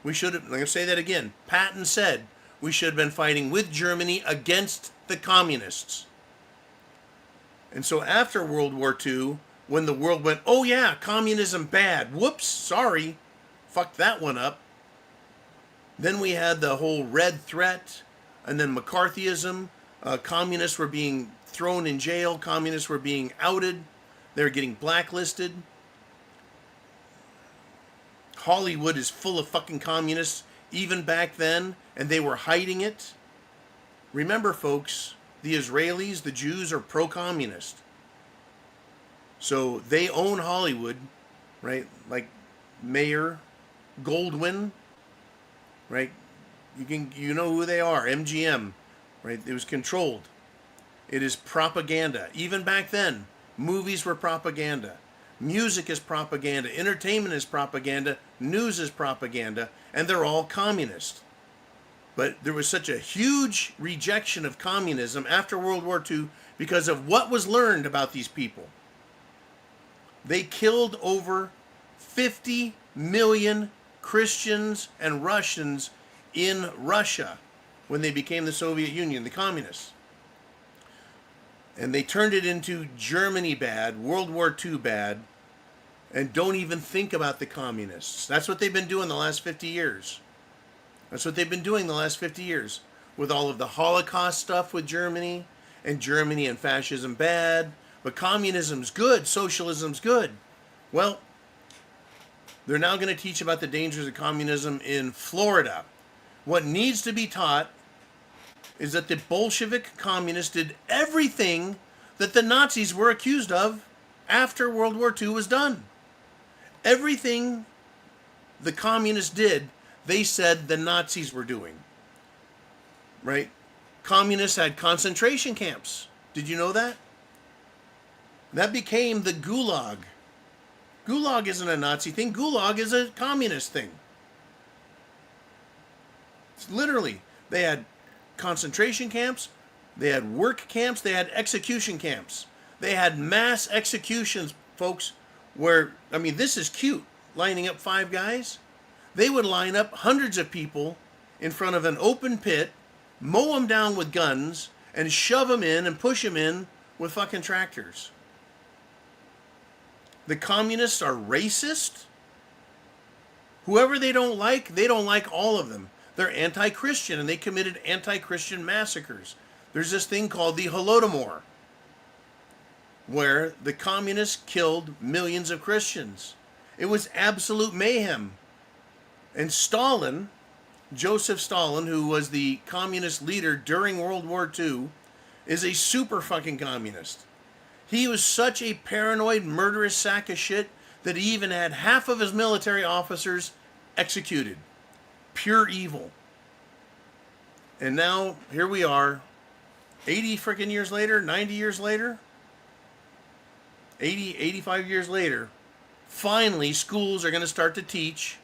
[SPEAKER 2] We should have, I'm going to say that again, Patton said, we should have been fighting with Germany against the communists. And so after World War II, when the world went, oh yeah, communism bad, whoops, sorry, fucked that one up. Then we had the whole red threat, and then McCarthyism. Communists were being thrown in jail. Communists were being outed. They were getting blacklisted. Hollywood is full of fucking communists, even back then, and they were hiding it. Remember, folks, the Israelis, the Jews, are pro-communist. So they own Hollywood, right? Like Mayer, Goldwyn, right? You know who they are, MGM, right? It was controlled. It is propaganda. Even back then, movies were propaganda. Music is propaganda. Entertainment is propaganda. News is propaganda. And they're all communist. But there was such a huge rejection of communism after World War II because of what was learned about these people. They killed over 50 million Christians and Russians in Russia when they became the Soviet Union, the communists. And they turned it into Germany bad, World War II bad, and don't even think about the communists. That's what they've been doing the last 50 years. That's what they've been doing the last 50 years. With all of the Holocaust stuff with Germany, and Germany and fascism bad, but communism's good, socialism's good. Well, they're now going to teach about the dangers of communism in Florida. What needs to be taught is that the Bolshevik communists did everything that the Nazis were accused of after World War II was done. Everything the communists did, they said the Nazis were doing. Right? Communists had concentration camps. Did you know that? That became the Gulag. Gulag isn't a Nazi thing. Gulag is a communist thing. It's literally, they had concentration camps, they had work camps, they had execution camps. They had mass executions, folks, where, I mean, this is cute, lining up 5 guys. They would line up hundreds of people in front of an open pit, mow them down with guns, and shove them in and push them in with fucking tractors. The communists are racist. Whoever they don't like all of them. They're anti-Christian, and they committed anti-Christian massacres. There's this thing called the Holodomor, where the communists killed millions of Christians. It was absolute mayhem. And Stalin, Joseph Stalin, who was the communist leader during World War II, is a super fucking communist. He was such a paranoid, murderous sack of shit that he even had half of his military officers executed. Pure evil. And now, here we are, 80 freaking years later, 90 years later, 85 years later, finally schools are going to start to teach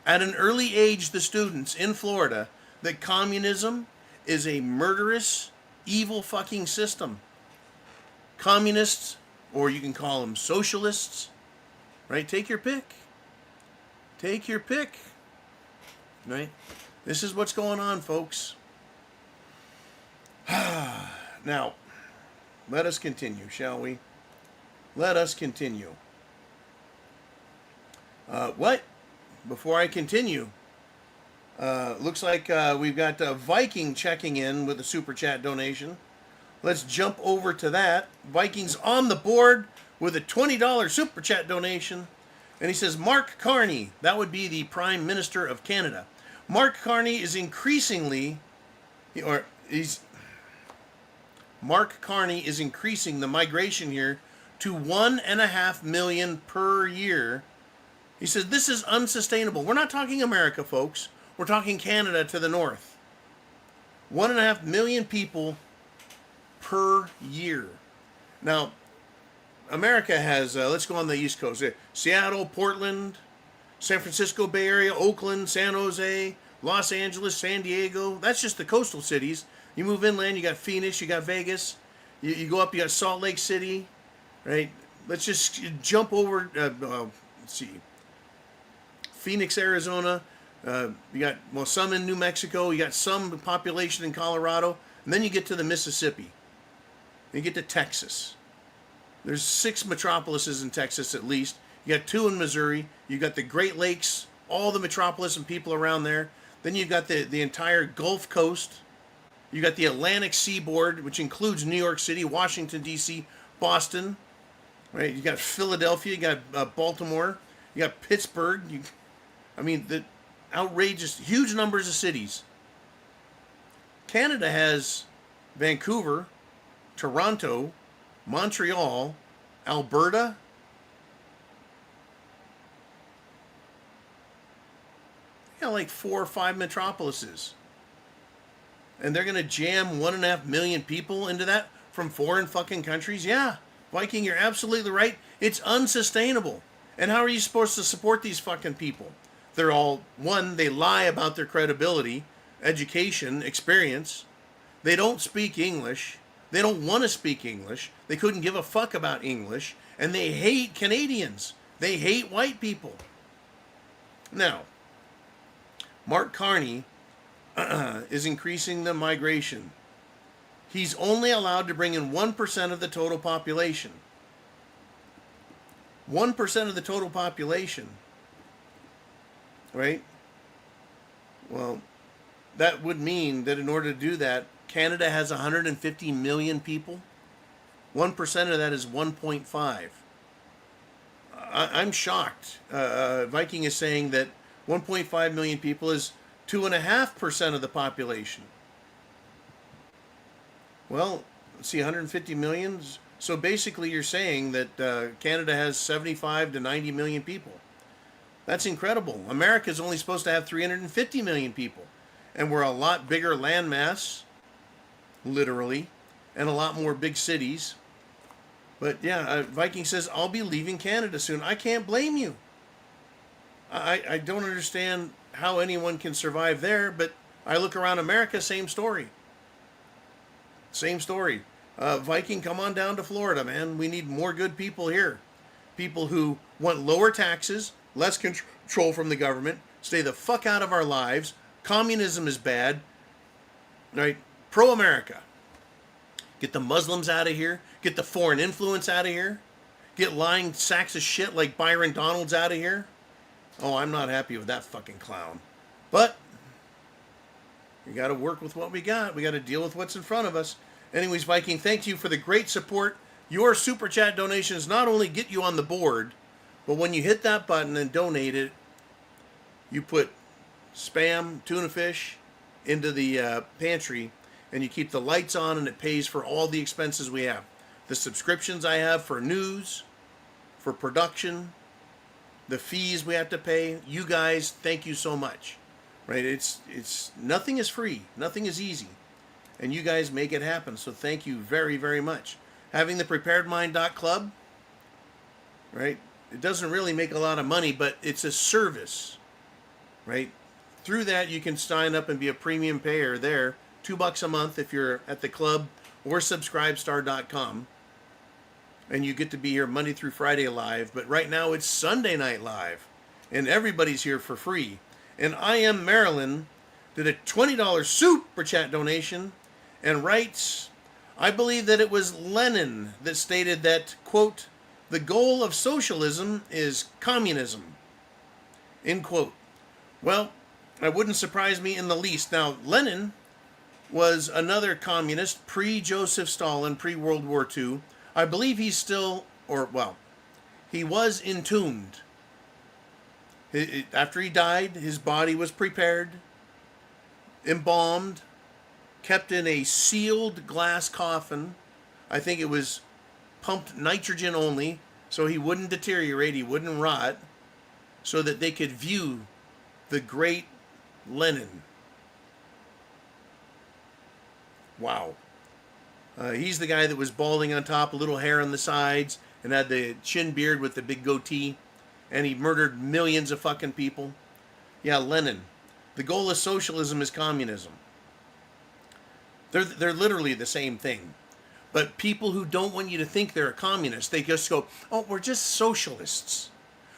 [SPEAKER 2] at an early age the students in Florida that communism is a murderous, evil fucking system. Communists, or you can call them socialists, right? Take your pick. Take your pick. Right? This is what's going on, folks. Now, let us continue, shall we? Let us continue. What? Before I continue, looks like we've got Viking checking in with a super chat donation. Let's jump over to that. Viking's on the board with a $20 super chat donation. And he says, Mark Carney, that would be the Prime Minister of Canada. Mark Carney is increasing the migration here to 1.5 million per year. He says, this is unsustainable. We're not talking America, folks. We're talking Canada to the north. 1.5 million people per year. Now, America has, let's go on the East Coast. Seattle, Portland, San Francisco Bay Area, Oakland, San Jose, Los Angeles, San Diego. That's just the coastal cities. You move inland, you got Phoenix, you got Vegas. You go up, you got Salt Lake City, right? Let's just jump over, let's see. Phoenix, Arizona. You got, well, some in New Mexico. You got some population in Colorado. And then you get to the Mississippi. You get to Texas. There's 6 metropolises in Texas at least. You got 2 in Missouri. You got the Great Lakes, all the metropolis and people around there. Then you've got the entire Gulf Coast. You got the Atlantic Seaboard, which includes New York City, Washington, D.C., Boston. Right? You got Philadelphia. You got Baltimore. You got Pittsburgh. The outrageous, huge numbers of cities. Canada has Vancouver, Toronto, Montreal, Alberta, like 4 or 5 metropolises. And they're going to jam 1.5 million people into that from foreign fucking countries? Yeah, Viking, you're absolutely right. It's unsustainable. And how are you supposed to support these fucking people? They're all, one, they lie about their credibility, education, experience. They don't speak English. They don't want to speak English. They couldn't give a fuck about English. And they hate Canadians. They hate white people. Now, Mark Carney is increasing the migration. he's only allowed to bring in 1% of the total population. 1% of the total population, right? Well, that would mean that in order to do that, Canada has 150 million people. 1% of that is 1.5. I'm shocked. Viking is saying that 1.5 million people is 2.5% of the population. Well, let's see, 150 million. So basically, you're saying that Canada has 75 to 90 million people. That's incredible. America is only supposed to have 350 million people, and we're a lot bigger landmass, literally, and a lot more big cities. But yeah, Viking says, I'll be leaving Canada soon. I can't blame you. I don't understand how anyone can survive there, but I look around America, same story. Same story. Viking, come on down to Florida, man. We need more good people here. People who want lower taxes, less control from the government, stay the fuck out of our lives. Communism is bad. Right? Pro-America. Get the Muslims out of here. Get the foreign influence out of here. Get lying sacks of shit like Byron Donalds out of here. Oh, I'm not happy with that fucking clown. But we got to work with what we got. We got to deal with what's in front of us. Anyways, Viking, thank you for the great support. Your super chat donations not only get you on the board, but when you hit that button and donate it, you put Spam tuna fish into the pantry, and you keep the lights on, and it pays for all the expenses we have. The subscriptions I have for news, for production, the fees we have to pay. You guys, thank you so much. Right? It's nothing is free. Nothing is easy. And you guys make it happen. So thank you very, very much. Having the preparedmind.club, right? It doesn't really make a lot of money, but it's a service, right? Through that, you can sign up and be a premium payer there. $2 a month if you're at the club, or subscribestar.com. And you get to be here Monday through Friday live. But right now it's Sunday night live. And everybody's here for free. And I Am Marilyn did a $20 super chat donation and writes, I believe that it was Lenin that stated that, quote, the goal of socialism is communism, end quote. Well, that wouldn't surprise me in the least. Now, Lenin was another communist pre-Joseph Stalin, pre-World War II. I believe he's still, he was entombed. After he died, his body was prepared, embalmed, kept in a sealed glass coffin. I think it was pumped nitrogen only, so he wouldn't deteriorate, he wouldn't rot, so that they could view the great Lenin. Wow. He's the guy that was balding on top, a little hair on the sides, and had the chin beard with the big goatee, and he murdered millions of fucking people. Yeah, Lenin. The goal of socialism is communism. They're literally the same thing. But people who don't want you to think they're a communist, they just go, oh, we're just socialists.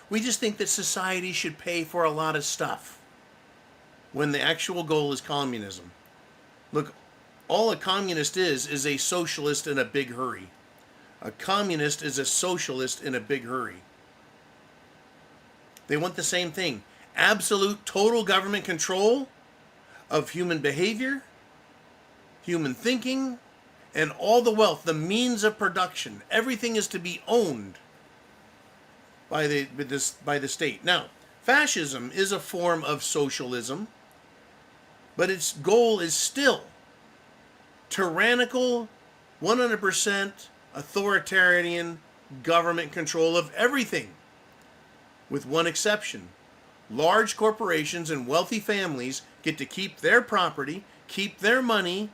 [SPEAKER 2] We just think that society should pay for a lot of stuff. When the actual goal is communism. Look, all a communist is a socialist in a big hurry. A communist is a socialist in a big hurry. They want the same thing. Absolute total government control of human behavior, human thinking, and all the wealth, the means of production. Everything is to be owned by the state. Now, fascism is a form of socialism, but its goal is still tyrannical, 100% authoritarian government control of everything, with one exception. Large corporations and wealthy families get to keep their property, keep their money,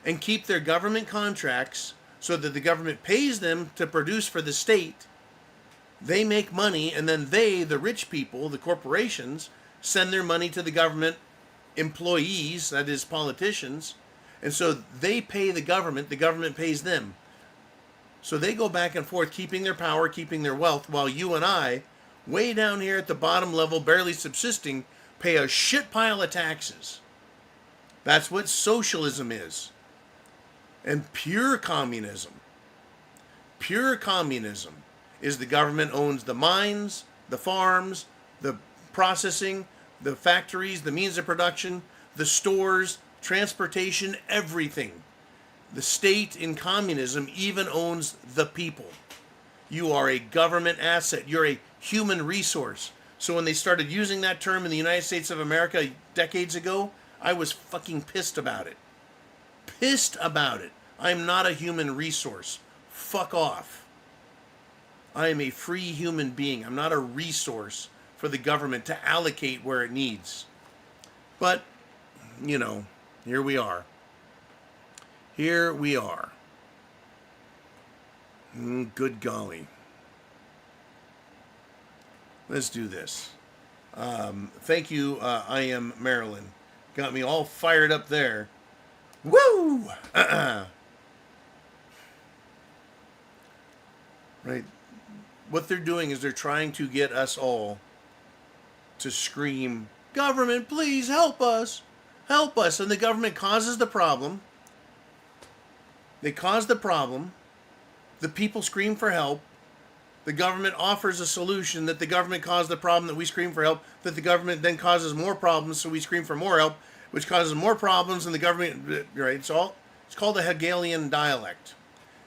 [SPEAKER 2] and keep their government contracts so that the government pays them to produce for the state. They make money, and then they, the rich people, the corporations, send their money to the government employees, that is politicians, and so they pay the government pays them. So they go back and forth, keeping their power, keeping their wealth, while you and I, way down here at the bottom level, barely subsisting, pay a shit pile of taxes. That's what socialism is. And pure communism is the government owns the mines, the farms, the processing, the factories, the means of production, the stores, transportation, everything. The state in communism even owns the people. You are a government asset. You're a human resource. So when they started using that term in the United States of America decades ago, I was fucking pissed about it. Pissed about it. I'm not a human resource. Fuck off. I am a free human being. I'm not a resource for the government to allocate where it needs. But, you know, here we are. Here we are. Good golly. Let's do this. Thank you, I am Marilyn. Got me all fired up there. Woo! Right. What they're doing is they're trying to get us all to scream, government, please help us. Help us. And the government causes the problem. They cause the problem. The people scream for help. The government offers a solution that the government caused the problem that we scream for help, that the government then causes more problems, so we scream for more help, which causes more problems, and the government, right? It's called the Hegelian dialect.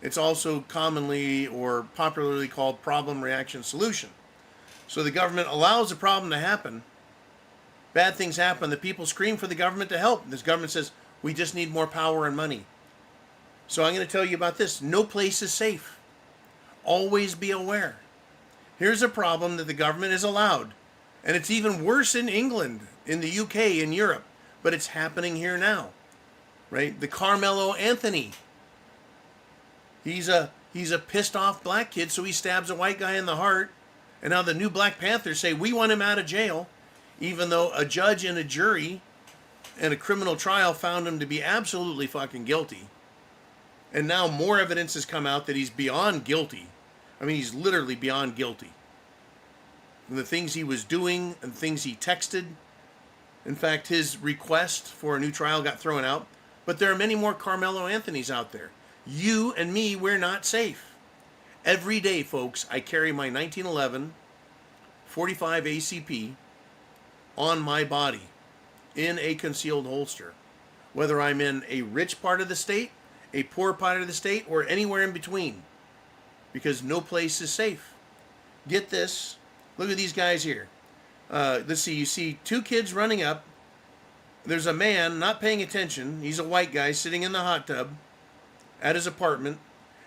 [SPEAKER 2] It's also commonly or popularly called problem, reaction, solution. So the government allows the problem to happen. Bad things happen. The people scream for the government to help. This government says, we just need more power and money. So I'm going to tell you about this. No place is safe. Always be aware. Here's a problem that the government is allowed. And it's even worse in England, in the UK, in Europe. But it's happening here now. Right? The Carmelo Anthony. He's a pissed off black kid, so he stabs a white guy in the heart. And now the new Black Panthers say, we want him out of jail. Even though a judge and a jury and a criminal trial found him to be absolutely fucking guilty. And now more evidence has come out that he's beyond guilty. I mean, he's literally beyond guilty. And the things he was doing and things he texted. In fact, his request for a new trial got thrown out. But there are many more Carmelo Anthonys out there. You and me, we're not safe. Every day, folks, I carry my 1911 45 ACP on my body in a concealed holster. Whether I'm in a rich part of the state, a poor part of the state, or anywhere in between. Because no place is safe. Get this. Look at these guys here. Let's see. You see two kids running up. There's a man not paying attention. He's a white guy sitting in the hot tub at his apartment.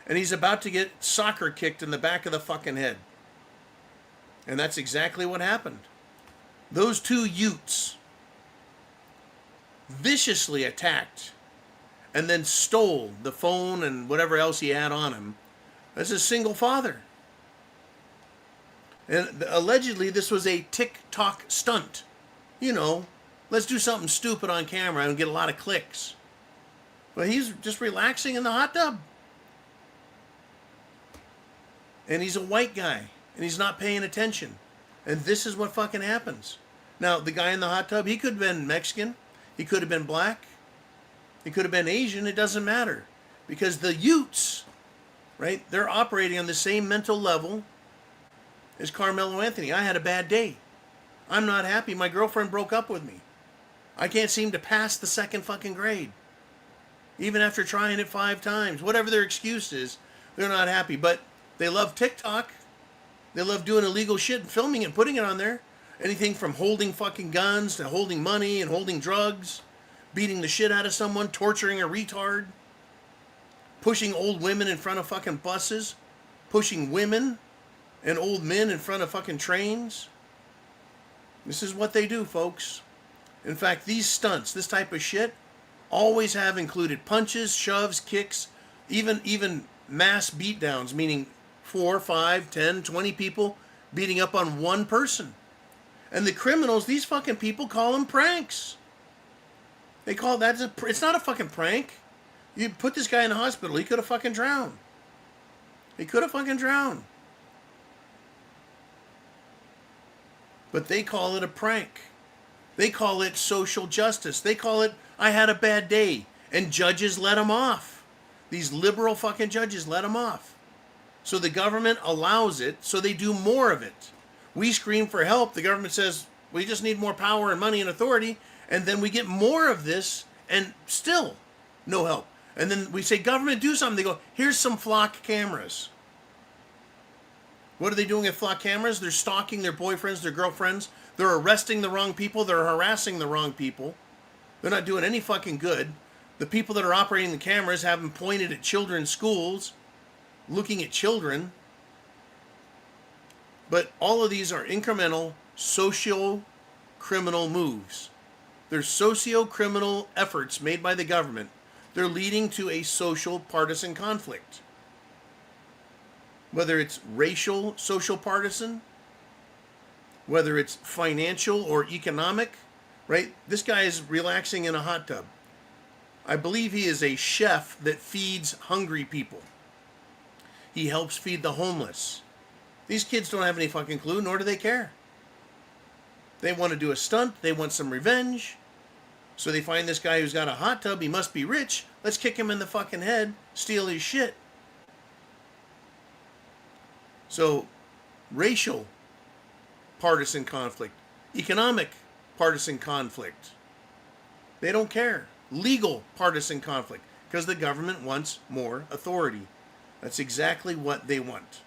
[SPEAKER 2] And he's about to get soccer kicked in the back of the fucking head. And that's exactly what happened. Those two Utes viciously attacked and then stole the phone and whatever else he had on him as a single father. And allegedly this was a TikTok stunt. You know, let's do something stupid on camera and get a lot of clicks. But he's just relaxing in the hot tub. And he's a white guy. And he's not paying attention. And this is what fucking happens. Now, the guy in the hot tub, he could have been Mexican. He could have been black. He could have been Asian. It doesn't matter. Because the Utes, right, they're operating on the same mental level as Carmelo Anthony. I had a bad day. I'm not happy. My girlfriend broke up with me. I can't seem to pass the second fucking grade. Even after trying it 5 times. Whatever their excuse is, they're not happy. But they love TikTok. They love doing illegal shit and filming it and putting it on there. Anything from holding fucking guns to holding money and holding drugs. Beating the shit out of someone. Torturing a retard. Pushing old women in front of fucking buses. Pushing women and old men in front of fucking trains. This is what they do, folks. In fact, these stunts, this type of shit, always have included punches, shoves, kicks, even mass beatdowns, meaning 4, 5, 10, 20 people beating up on one person. And the criminals, these fucking people call them pranks. They call that, it's not a fucking prank. You put this guy in the hospital, he could have fucking drowned. He could have fucking drowned. But they call it a prank. They call it social justice. They call it, I had a bad day. And judges let them off. These liberal fucking judges let them off. So the government allows it, so they do more of it. We scream for help. The government says, we just need more power and money and authority. And then we get more of this and still no help. And then we say, government, do something. They go, here's some flock cameras. What are they doing with flock cameras? They're stalking their boyfriends, their girlfriends. They're arresting the wrong people. They're harassing the wrong people. They're not doing any fucking good. The people that are operating the cameras have them pointed at children's schools, looking at children. But all of these are incremental socio-criminal moves. They're socio-criminal efforts made by the government. They're leading to a social partisan conflict. Whether it's racial social partisan, whether it's financial or economic, right? This guy is relaxing in a hot tub. I believe he is a chef that feeds hungry people. He helps feed the homeless. These kids don't have any fucking clue, nor do they care. They want to do a stunt. They want some revenge. So they find this guy who's got a hot tub. He must be rich. Let's kick him in the fucking head, steal his shit. So, racial partisan conflict, economic partisan conflict. They don't care. Legal partisan conflict, because the government wants more authority. That's exactly what they want.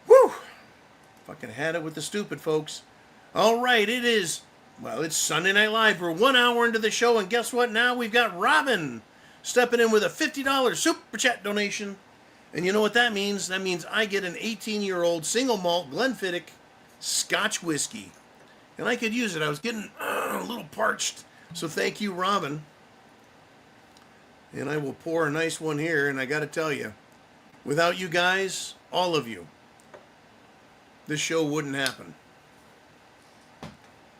[SPEAKER 2] Whew! Fucking had it with the stupid, folks. All right, it's Sunday Night Live. We're 1 hour into the show, and guess what? Now we've got Robin stepping in with a $50 super chat donation. And you know what that means? That means I get an 18-year-old single malt Glenfiddich Scotch whiskey. And I could use it. I was getting a little parched. So thank you, Robin. And I will pour a nice one here. And I got to tell you, without you guys, all of you, this show wouldn't happen.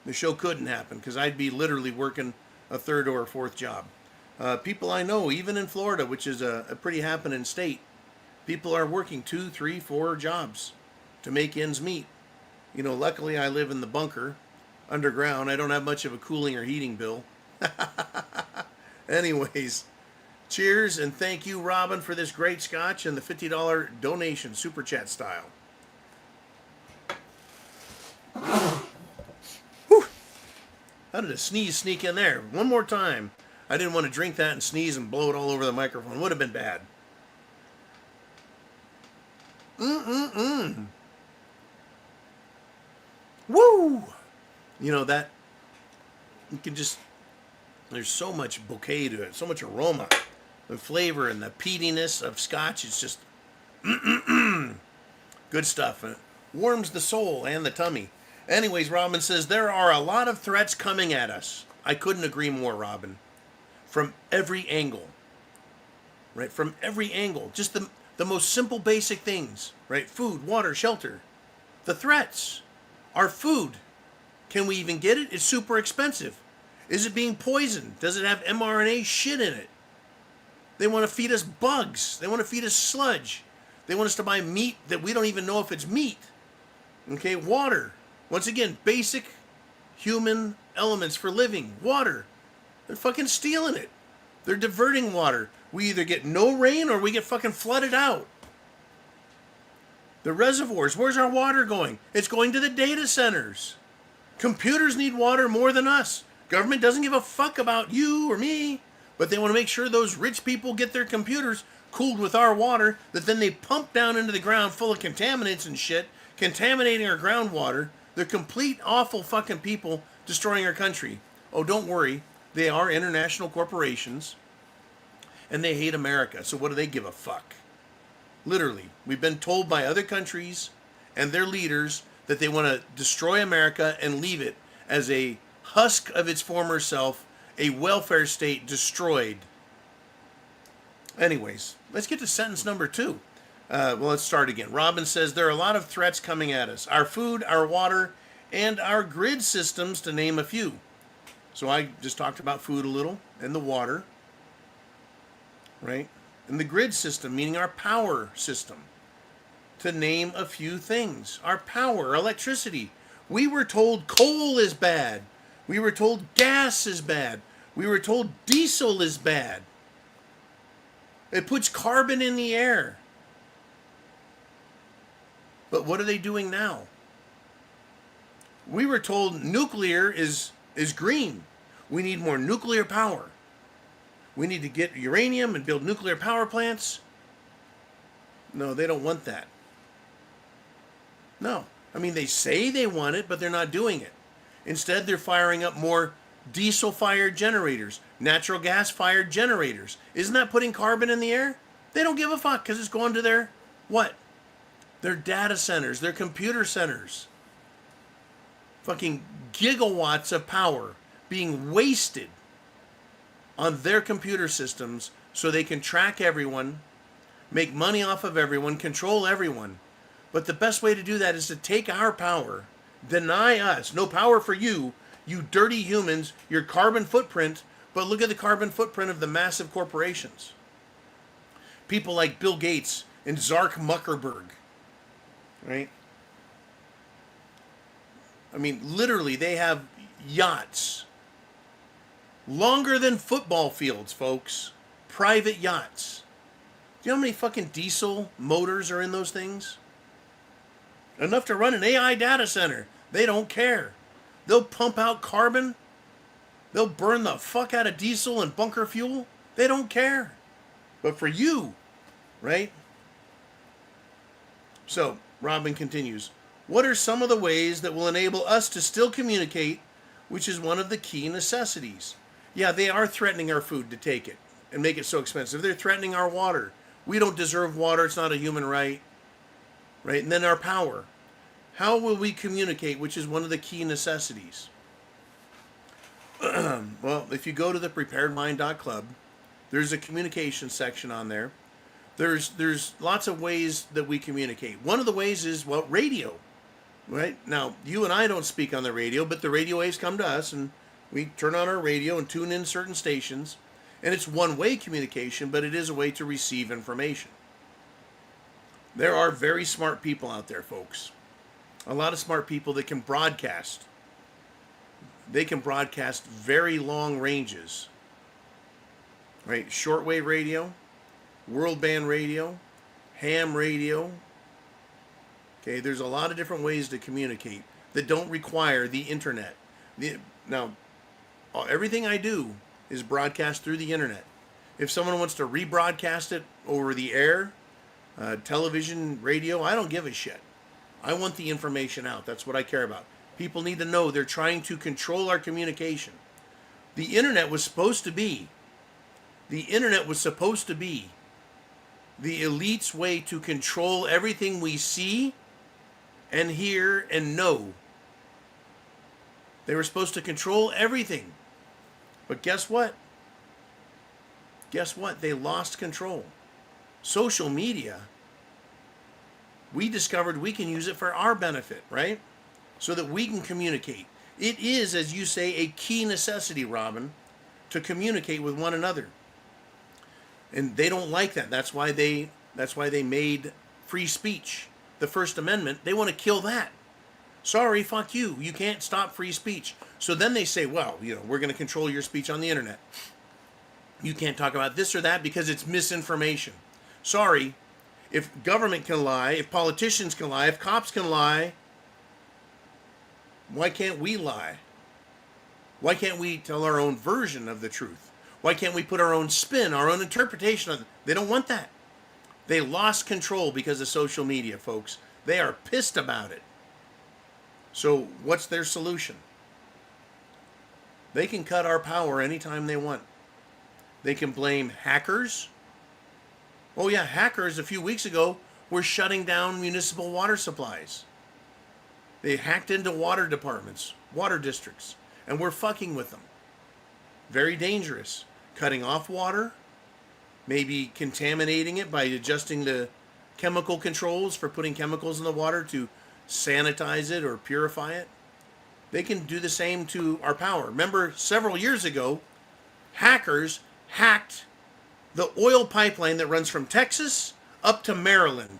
[SPEAKER 2] The show couldn't happen because I'd be literally working a third or a fourth job. People I know, even in Florida, which is a pretty happening state, people are working 2, 3, 4 jobs to make ends meet. You know, luckily I live in the bunker, underground. I don't have much of a cooling or heating bill. Anyways, cheers and thank you, Robin, for this great scotch and the $50 donation, super chat style. Whew. How did a sneeze sneak in there? One more time. I didn't want to drink that and sneeze and blow it all over the microphone. Would have been bad. Woo! You know that, you can just, there's so much bouquet to it, so much aroma, the flavor and the peatiness of scotch. It's just, good stuff. And it warms the soul and the tummy. Anyways, Robin says, there are a lot of threats coming at us. I couldn't agree more, Robin. From every angle. Right? From every angle. Just the most simple basic things, right? Food, water, shelter. The threats. Our food. Can we even get it? It's super expensive. Is it being poisoned? Does it have mRNA shit in it? They want to feed us bugs. They want to feed us sludge. They want us to buy meat that we don't even know if it's meat. Okay, water. Once again, basic human elements for living. Water. They're fucking stealing it. They're diverting water. We either get no rain or we get fucking flooded out. The reservoirs, where's our water going? It's going to the data centers. Computers need water more than us. Government doesn't give a fuck about you or me, but they want to make sure those rich people get their computers cooled with our water that then they pump down into the ground full of contaminants and shit, contaminating our groundwater. They're complete awful fucking people destroying our country. Oh, don't worry. They are international corporations, and they hate America. So what do they give a fuck? Literally, we've been told by other countries and their leaders that they want to destroy America and leave it as a husk of its former self, a welfare state destroyed. Anyways, let's get to sentence number 2. Let's start again. Robin says, there are a lot of threats coming at us. Our food, our water, and our grid systems, to name a few. So I just talked about food a little, and the water, right? And the grid system, meaning our power system, to name a few things. Our power, electricity. We were told coal is bad. We were told gas is bad. We were told diesel is bad. It puts carbon in the air. But what are they doing now? We were told nuclear is green. We need more nuclear power. We need to get uranium and build nuclear power plants. No, they don't want that. No. I mean, they say they want it, but they're not doing it. Instead, they're firing up more diesel-fired generators, natural gas-fired generators. Isn't that putting carbon in the air? They don't give a fuck because it's going to their, what? Their data centers, their computer centers. Fucking gigawatts of power being wasted on their computer systems so they can track everyone, make money off of everyone, control everyone. But the best way to do that is to take our power, deny us, no power for you, you dirty humans, your carbon footprint, but look at the carbon footprint of the massive corporations. People like Bill Gates and Zark Zuckerberg, right? I mean, literally, they have yachts longer than football fields, folks. Private yachts. Do you know how many fucking diesel motors are in those things? Enough to run an AI data center. They don't care. They'll pump out carbon. They'll burn the fuck out of diesel and bunker fuel. They don't care. But for you, right? So, Robin continues. What are some of the ways that will enable us to still communicate, which is one of the key necessities? Yeah, they are threatening our food to take it and make it so expensive. They're threatening our water. We don't deserve water. It's not a human right. Right? And then our power. How will we communicate, which is one of the key necessities? Well, if you go to thepreparedmind.club, there's a communication section on there. There's lots of ways that we communicate. One of the ways is, well, radio. Right? Now, you and I don't speak on the radio, but the radio waves come to us, and we turn on our radio and tune in certain stations. And it's one-way communication, but it is a way to receive information. There are very smart people out there, folks. A lot of smart people that can broadcast. They can broadcast very long ranges. Right? Shortwave radio, world band radio, ham radio. Okay, there's a lot of different ways to communicate that don't require the internet. Now, everything I do is broadcast through the internet. If someone wants to rebroadcast it over the air, television, radio, I don't give a shit. I want the information out. That's what I care about. People need to know they're trying to control our communication. The internet was supposed to be the elite's way to control everything we see and hear and know. They were supposed to control everything. But guess what? Guess what? They lost control. Social media, we discovered we can use it for our benefit, right? So that we can communicate. It is, as you say, a key necessity, Robin, to communicate with one another. And they don't like that. That's why they made free speech, the First Amendment. They want to kill that. Sorry, fuck you. You can't stop free speech. So then they say, well, we're going to control your speech on the internet. You can't talk about this or that because it's misinformation. Sorry, if government can lie, if politicians can lie, if cops can lie, why can't we lie? Why can't we tell our own version of the truth? Why can't we put our own spin, our own interpretation of it? They don't want that. They lost control because of social media, folks. They are pissed about it. So what's their solution? They can cut our power anytime they want. They can blame hackers. Oh yeah, hackers a few weeks ago were shutting down municipal water supplies. They hacked into water departments, water districts, and we're fucking with them. Very dangerous. Cutting off water, maybe contaminating it by adjusting the chemical controls for putting chemicals in the water to sanitize it or purify it. They can do the same to our power. Remember, several years ago, hackers hacked the oil pipeline that runs from Texas up to Maryland.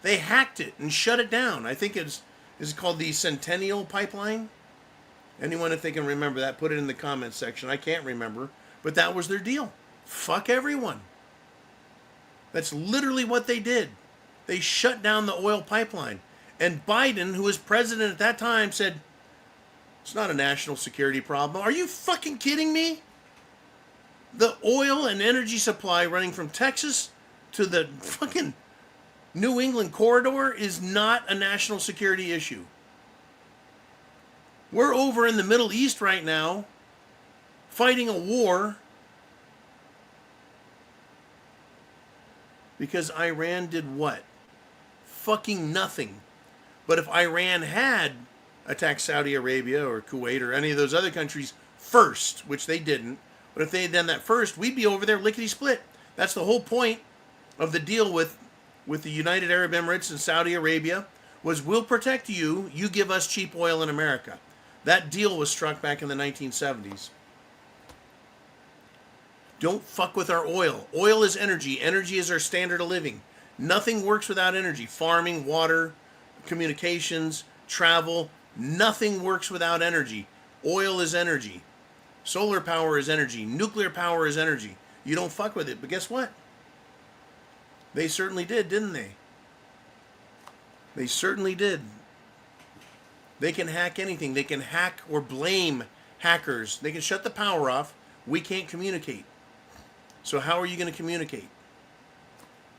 [SPEAKER 2] They hacked it and shut it down. I think it's called the Centennial Pipeline. Anyone, if they can remember that, put it in the comments section. I can't remember, but that was their deal. Fuck everyone. That's literally what they did. They shut down the oil pipeline. And Biden, who was president at that time, said, it's not a national security problem. Are you fucking kidding me? The oil and energy supply running from Texas to the fucking New England corridor is not a national security issue. We're over in the Middle East right now fighting a war because Iran did what? Fucking nothing. But if Iran had attacked Saudi Arabia or Kuwait or any of those other countries first, which they didn't, but if they had done that first, we'd be over there lickety-split. That's the whole point of the deal with the United Arab Emirates and Saudi Arabia, was we'll protect you, you give us cheap oil in America. That deal was struck back in the 1970s. Don't fuck with our oil. Oil is energy. Energy is our standard of living. Nothing works without energy. Farming, water, communications, travel, nothing works without energy. Oil is energy. Solar power is energy. Nuclear power is energy. You don't fuck with it, but guess what? They certainly did, didn't they? They certainly did. They can hack anything. They can hack or blame hackers. They can shut the power off. We can't communicate. So how are you going to communicate?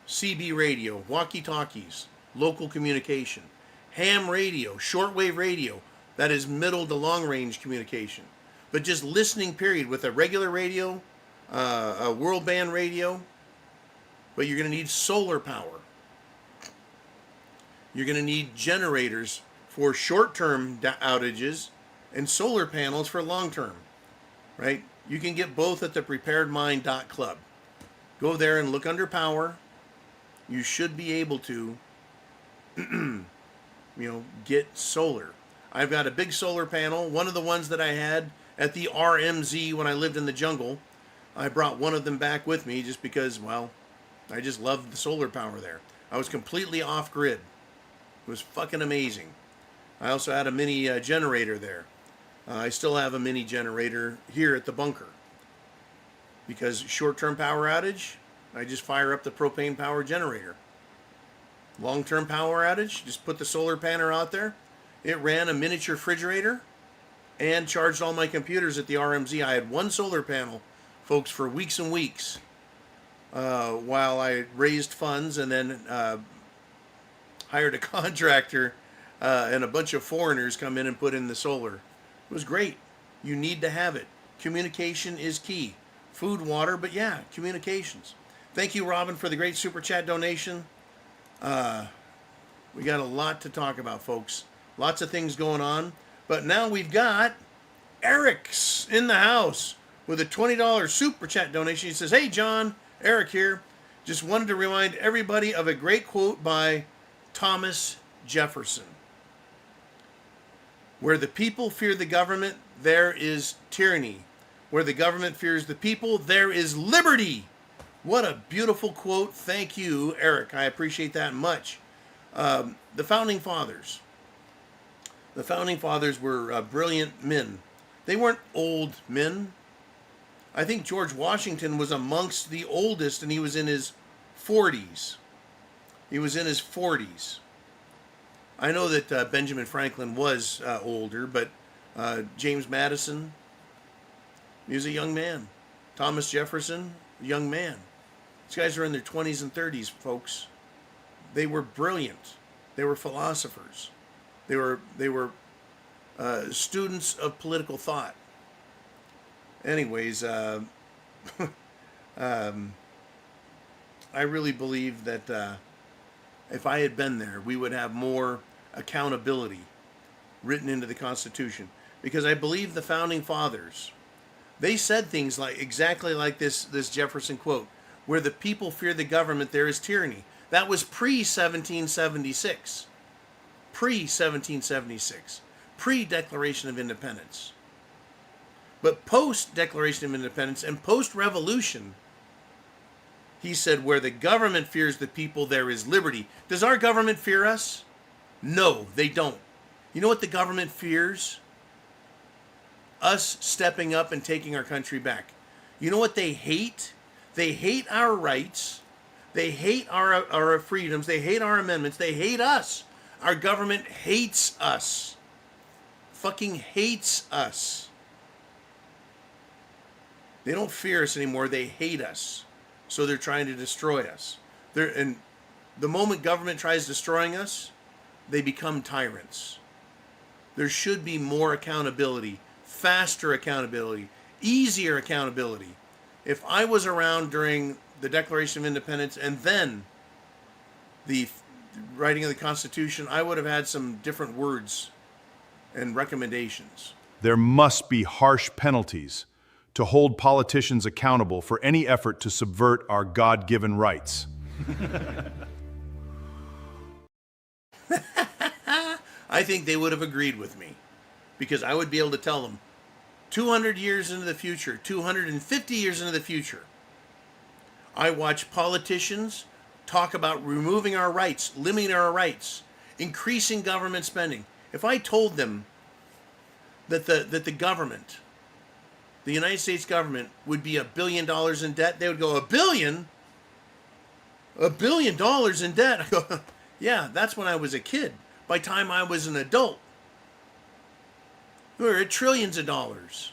[SPEAKER 2] CB radio, walkie-talkies, local communication, ham radio, shortwave radio, that is middle to long-range communication. But just listening, period, with a regular radio, a world band radio, but you're going to need solar power. You're going to need generators for short-term outages and solar panels for long-term, right? You can get both at thepreparedmind.club. Go there and look under power. You should be able to, get solar. I've got a big solar panel, one of the ones that I had at the RMZ when I lived in the jungle. I brought one of them back with me just because, well, I just loved the solar power there. I was completely off-grid. It was fucking amazing. I also had a mini generator there. I still have a mini generator here at the bunker. Because short-term power outage, I just fire up the propane power generator. Long-term power outage, just put the solar panel out there. It ran a miniature refrigerator and charged all my computers at the RMZ. I had one solar panel, folks, for weeks and weeks while I raised funds and then hired a contractor and a bunch of foreigners come in and put in the solar. It was great. You need to have it. Communication is key. Food, water, but yeah, communications. Thank you, Robin, for the great Super Chat donation. We got a lot to talk about, folks. Lots of things going on. But now we've got Eric's in the house with a $20 Super Chat donation. He says, hey, John, Eric here. Just wanted to remind everybody of a great quote by Thomas Jefferson. Where the people fear the government, there is tyranny. Where the government fears the people, there is liberty. What a beautiful quote. Thank you, Eric. I appreciate that much. The Founding Fathers. The Founding Fathers were brilliant men. They weren't old men. I think George Washington was amongst the oldest, and he was in his 40s. He was in his 40s. I know that Benjamin Franklin was older, but James Madison, he was a young man. Thomas Jefferson, a young man. These guys are in their 20s and 30s, folks. They were brilliant. They were philosophers. They were students of political thought. Anyways, I really believe that if I had been there, we would have more accountability written into the Constitution. Because I believe the Founding Fathers, they said things like exactly like this Jefferson quote, where the people fear the government, there is tyranny. That was pre-1776. Pre-1776. Pre-Declaration of Independence. But post-Declaration of Independence and post-Revolution, he said, where the government fears the people, there is liberty. Does our government fear us? No, they don't. You know what the government fears? Us stepping up and taking our country back. You know what they hate? They hate our rights. They hate our freedoms. They hate our amendments. They hate us. Our government hates us. Fucking hates us. They don't fear us anymore. They hate us. So they're trying to destroy us. And the moment government tries destroying us, they become tyrants. There should be more accountability, faster accountability, easier accountability. If I was around during the Declaration of Independence and then the writing of the Constitution, I would have had some different words and recommendations.
[SPEAKER 3] There must be harsh penalties to hold politicians accountable for any effort to subvert our God-given rights.
[SPEAKER 2] I think they would have agreed with me, because I would be able to tell them 200 years into the future, 250 years into the future, I watch politicians talk about removing our rights, limiting our rights, increasing government spending. If I told them that the government, the United States government, would be $1 billion in debt, they would go, $1 billion? $1 billion in debt? I go, yeah, that's when I was a kid. By the time I was an adult, we were at trillions of dollars.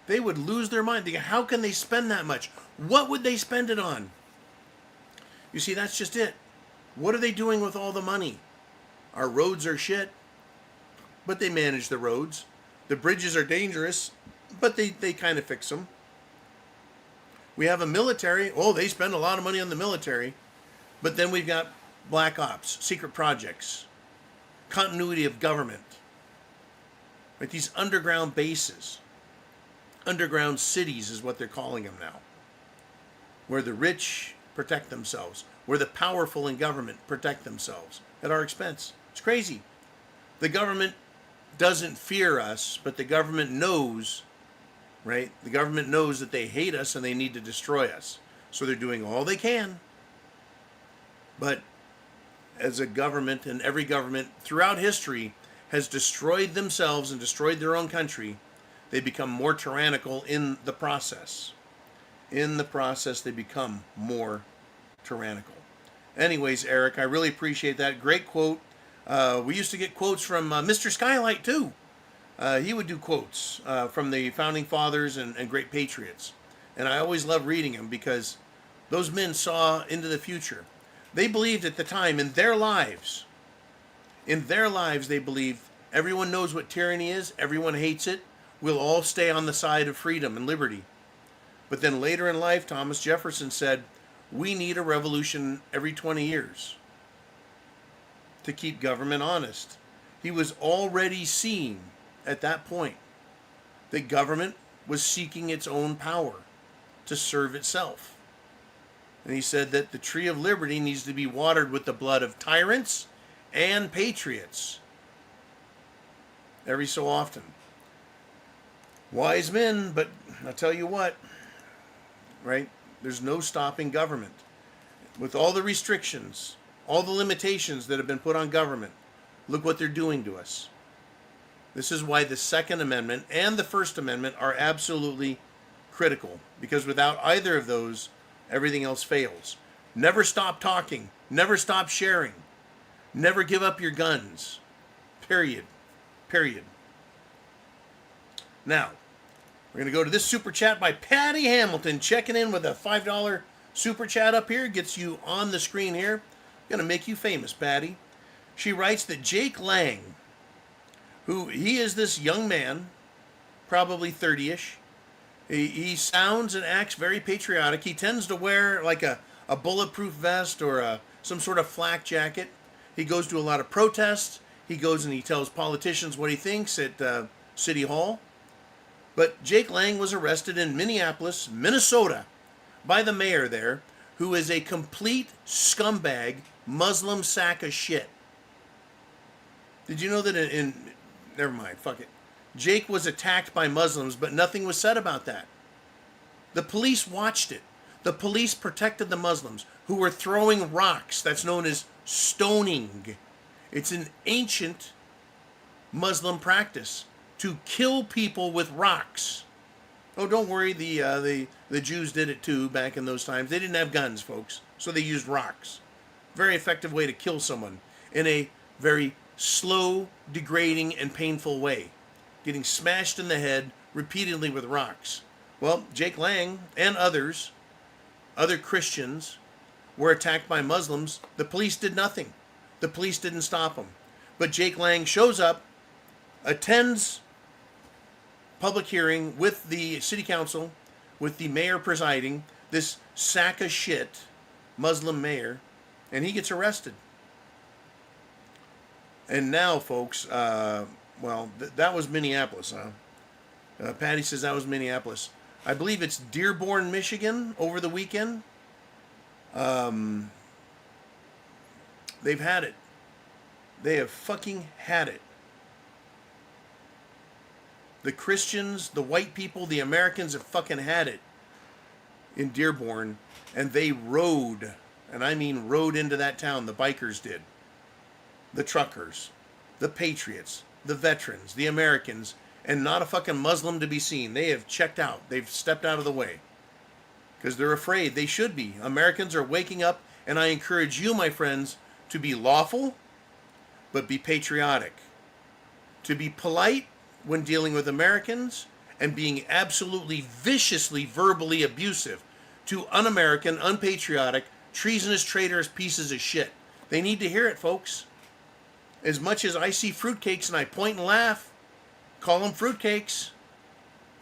[SPEAKER 2] They would lose their mind. They go, how can they spend that much? What would they spend it on? You see, that's just it. What are they doing with all the money? Our roads are shit, but they manage the roads. The bridges are dangerous, but they kind of fix them. We have a military. Oh, they spend a lot of money on the military. But then we've got black ops, secret projects, continuity of government. Like these underground bases. Underground cities is what they're calling them now. Where the rich protect themselves. Where the powerful in government protect themselves at our expense. It's crazy. The government doesn't fear us, but the government knows, right? The government knows that they hate us and they need to destroy us. So they're doing all they can. But as a government, and every government throughout history has destroyed themselves and destroyed their own country, they become more tyrannical in the process. In the process, they become more tyrannical. Anyways, Eric, I really appreciate that. Great quote. We used to get quotes from Mr. Skylight, too. He would do quotes from the Founding Fathers and great patriots. And I always love reading them because those men saw into the future. They believed at the time in their lives, they believed everyone knows what tyranny is, everyone hates it, we'll all stay on the side of freedom and liberty. But then later in life, Thomas Jefferson said, we need a revolution every 20 years to keep government honest. He was already seeing at that point that government was seeking its own power to serve itself. And he said that the tree of liberty needs to be watered with the blood of tyrants and patriots every so often. Wise men, but I'll tell you what, right? There's no stopping government. With all the restrictions, all the limitations that have been put on government, look what they're doing to us. This is why the Second Amendment and the First Amendment are absolutely critical, because without either of those, everything else fails. Never stop talking. Never stop sharing. Never give up your guns. Period. Period. Now, we're going to go to this super chat by Patty Hamilton, checking in with a $5 super chat up here. Gets you on the screen here. Going to make you famous, Patty. She writes that Jake Lang, he is this young man, probably 30-ish. He sounds and acts very patriotic. He tends to wear like a bulletproof vest or some sort of flak jacket. He goes to a lot of protests. He goes and he tells politicians what he thinks at City Hall. But Jake Lang was arrested in Minneapolis, Minnesota, by the mayor there, who is a complete scumbag, Muslim sack of shit. Did you know that never mind, fuck it. Jake was attacked by Muslims, but nothing was said about that. The police watched it. The police protected the Muslims who were throwing rocks. That's known as stoning. It's an ancient Muslim practice to kill people with rocks. Oh, don't worry. The Jews did it too back in those times. They didn't have guns, folks, so they used rocks. Very effective way to kill someone in a very slow, degrading, and painful way. Getting smashed in the head repeatedly with rocks. Well, Jake Lang and others, other Christians, were attacked by Muslims. The police did nothing. The police didn't stop them. But Jake Lang shows up, attends public hearing with the city council, with the mayor presiding, this sack of shit Muslim mayor, and he gets arrested. And now, folks, that was Minneapolis, huh? Patty says that was Minneapolis. I believe it's Dearborn, Michigan, over the weekend. They've had it. They have fucking had it. The Christians, the white people, the Americans have fucking had it in Dearborn, and they rode, and I mean rode into that town, the bikers did. The truckers, the patriots, the veterans, the Americans, and not a fucking Muslim to be seen. They have checked out. They've stepped out of the way. Because they're afraid. They should be. Americans are waking up, and I encourage you, my friends, to be lawful, but be patriotic. To be polite when dealing with Americans, and being absolutely viciously verbally abusive to un-American, unpatriotic, treasonous, traitorous pieces of shit. They need to hear it, folks. As much as I see fruitcakes and I point and laugh, call them fruitcakes.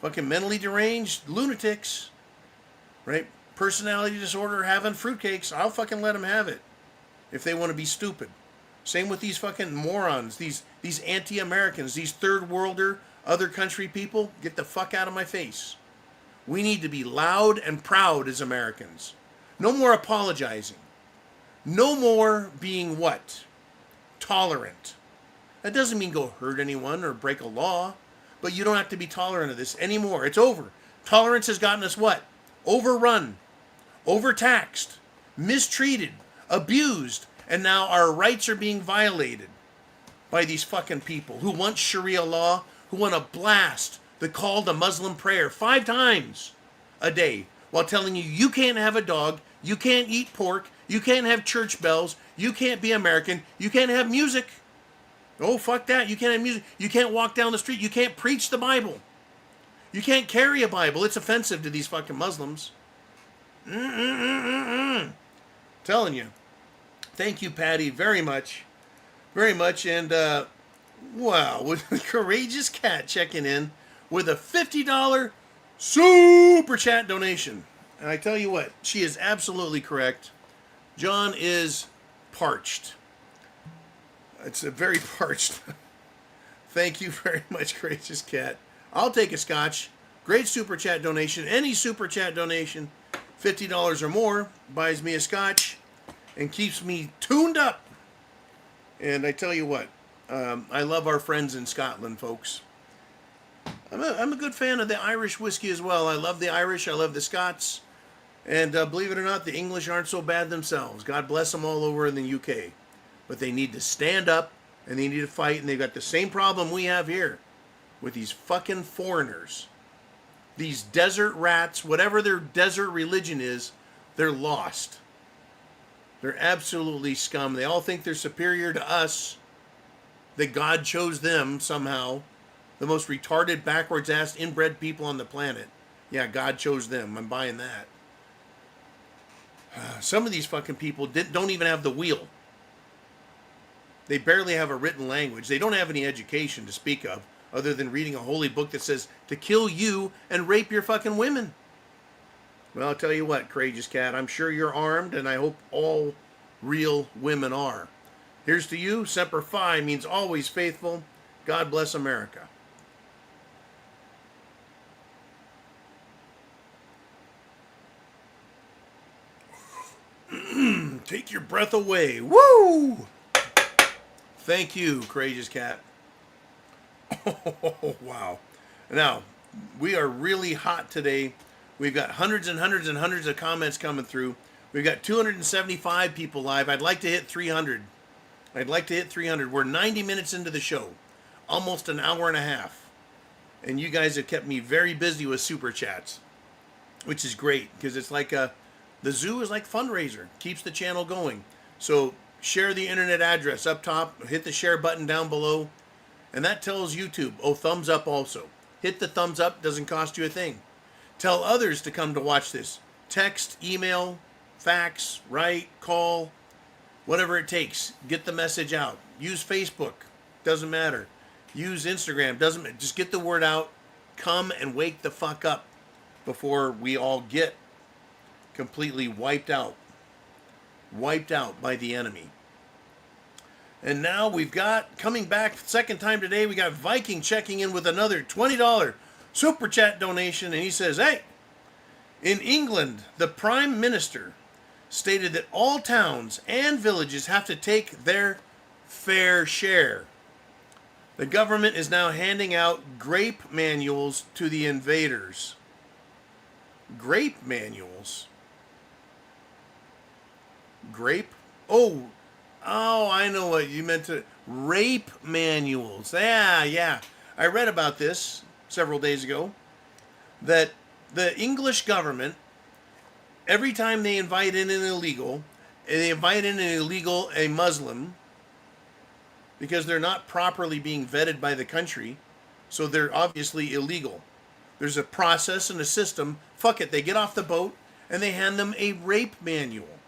[SPEAKER 2] Fucking mentally deranged lunatics. Right? Personality disorder having fruitcakes. I'll fucking let them have it. If they want to be stupid. Same with these fucking morons. These anti-Americans. These third worlder, other country people. Get the fuck out of my face. We need to be loud and proud as Americans. No more apologizing. No more being what? Tolerant. That doesn't mean go hurt anyone or break a law, but you don't have to be tolerant of this anymore. It's over. Tolerance has gotten us what? Overrun, overtaxed, mistreated, abused, and now our rights are being violated by these fucking people who want Sharia law, who want to blast the call to Muslim prayer 5 times a day while telling you you can't have a dog, you can't eat pork, you can't have church bells, you can't be American, you can't have music. Oh, fuck that. You can't have music. You can't walk down the street. You can't preach the Bible. You can't carry a Bible. It's offensive to these fucking Muslims. Telling you. Thank you, Patty, very much. Very much. And, wow, with the Courageous Cat checking in with a $50 super chat donation. And I tell you what, she is absolutely correct. John is parched. It's a very parched. Thank you very much, Courageous Cat. I'll take a scotch. Great super chat donation. Any super chat donation, $50 or more, buys me a scotch and keeps me tuned up. And I tell you what, I love our friends in Scotland, folks. I'm a good fan of the Irish whiskey as well. I love the Irish. I love the Scots. And believe it or not, the English aren't so bad themselves. God bless them all over in the UK. But they need to stand up, and they need to fight, and they've got the same problem we have here with these fucking foreigners. These desert rats, whatever their desert religion is, they're lost. They're absolutely scum. They all think they're superior to us, that God chose them somehow. The most retarded, backwards-ass, inbred people on the planet. Yeah, God chose them. I'm buying that. Some of these fucking people don't even have the wheel. They barely have a written language. They don't have any education to speak of, other than reading a holy book that says to kill you and rape your fucking women. Well, I'll tell you what, Courageous Cat, I'm sure you're armed, and I hope all real women are. Here's to you. Semper Fi means always faithful. God bless America. Take your breath away. Woo! Thank you, Courageous Cat. Oh, wow. Now, we are really hot today. We've got hundreds and hundreds and hundreds of comments coming through. We've got 275 people live. I'd like to hit 300. We're 90 minutes into the show. Almost an hour and a half. And you guys have kept me very busy with super chats, which is great because it's like the zoo is like fundraiser, keeps the channel going. So share the internet address up top, hit the share button down below, and that tells YouTube, oh, thumbs up also. Hit the thumbs up, doesn't cost you a thing. Tell others to come to watch this. Text, email, fax, write, call, whatever it takes. Get the message out. Use Facebook, doesn't matter. Use Instagram, doesn't matter. Just get the word out. Come and wake the fuck up before we all get completely wiped out by the enemy. And now we've got, coming back second time today, we got Viking checking in with another $20 super chat donation, and he says, hey, in England, the Prime Minister stated that all towns and villages have to take their fair share. The government is now handing out grape manuals to the invaders. Grape manuals? Grape? Oh, I know what you meant to. Rape manuals. Yeah. I read about this several days ago. That the English government, every time they invite in an illegal, a Muslim, because they're not properly being vetted by the country, so they're obviously illegal. There's a process and a system. Fuck it, they get off the boat and they hand them a rape manual.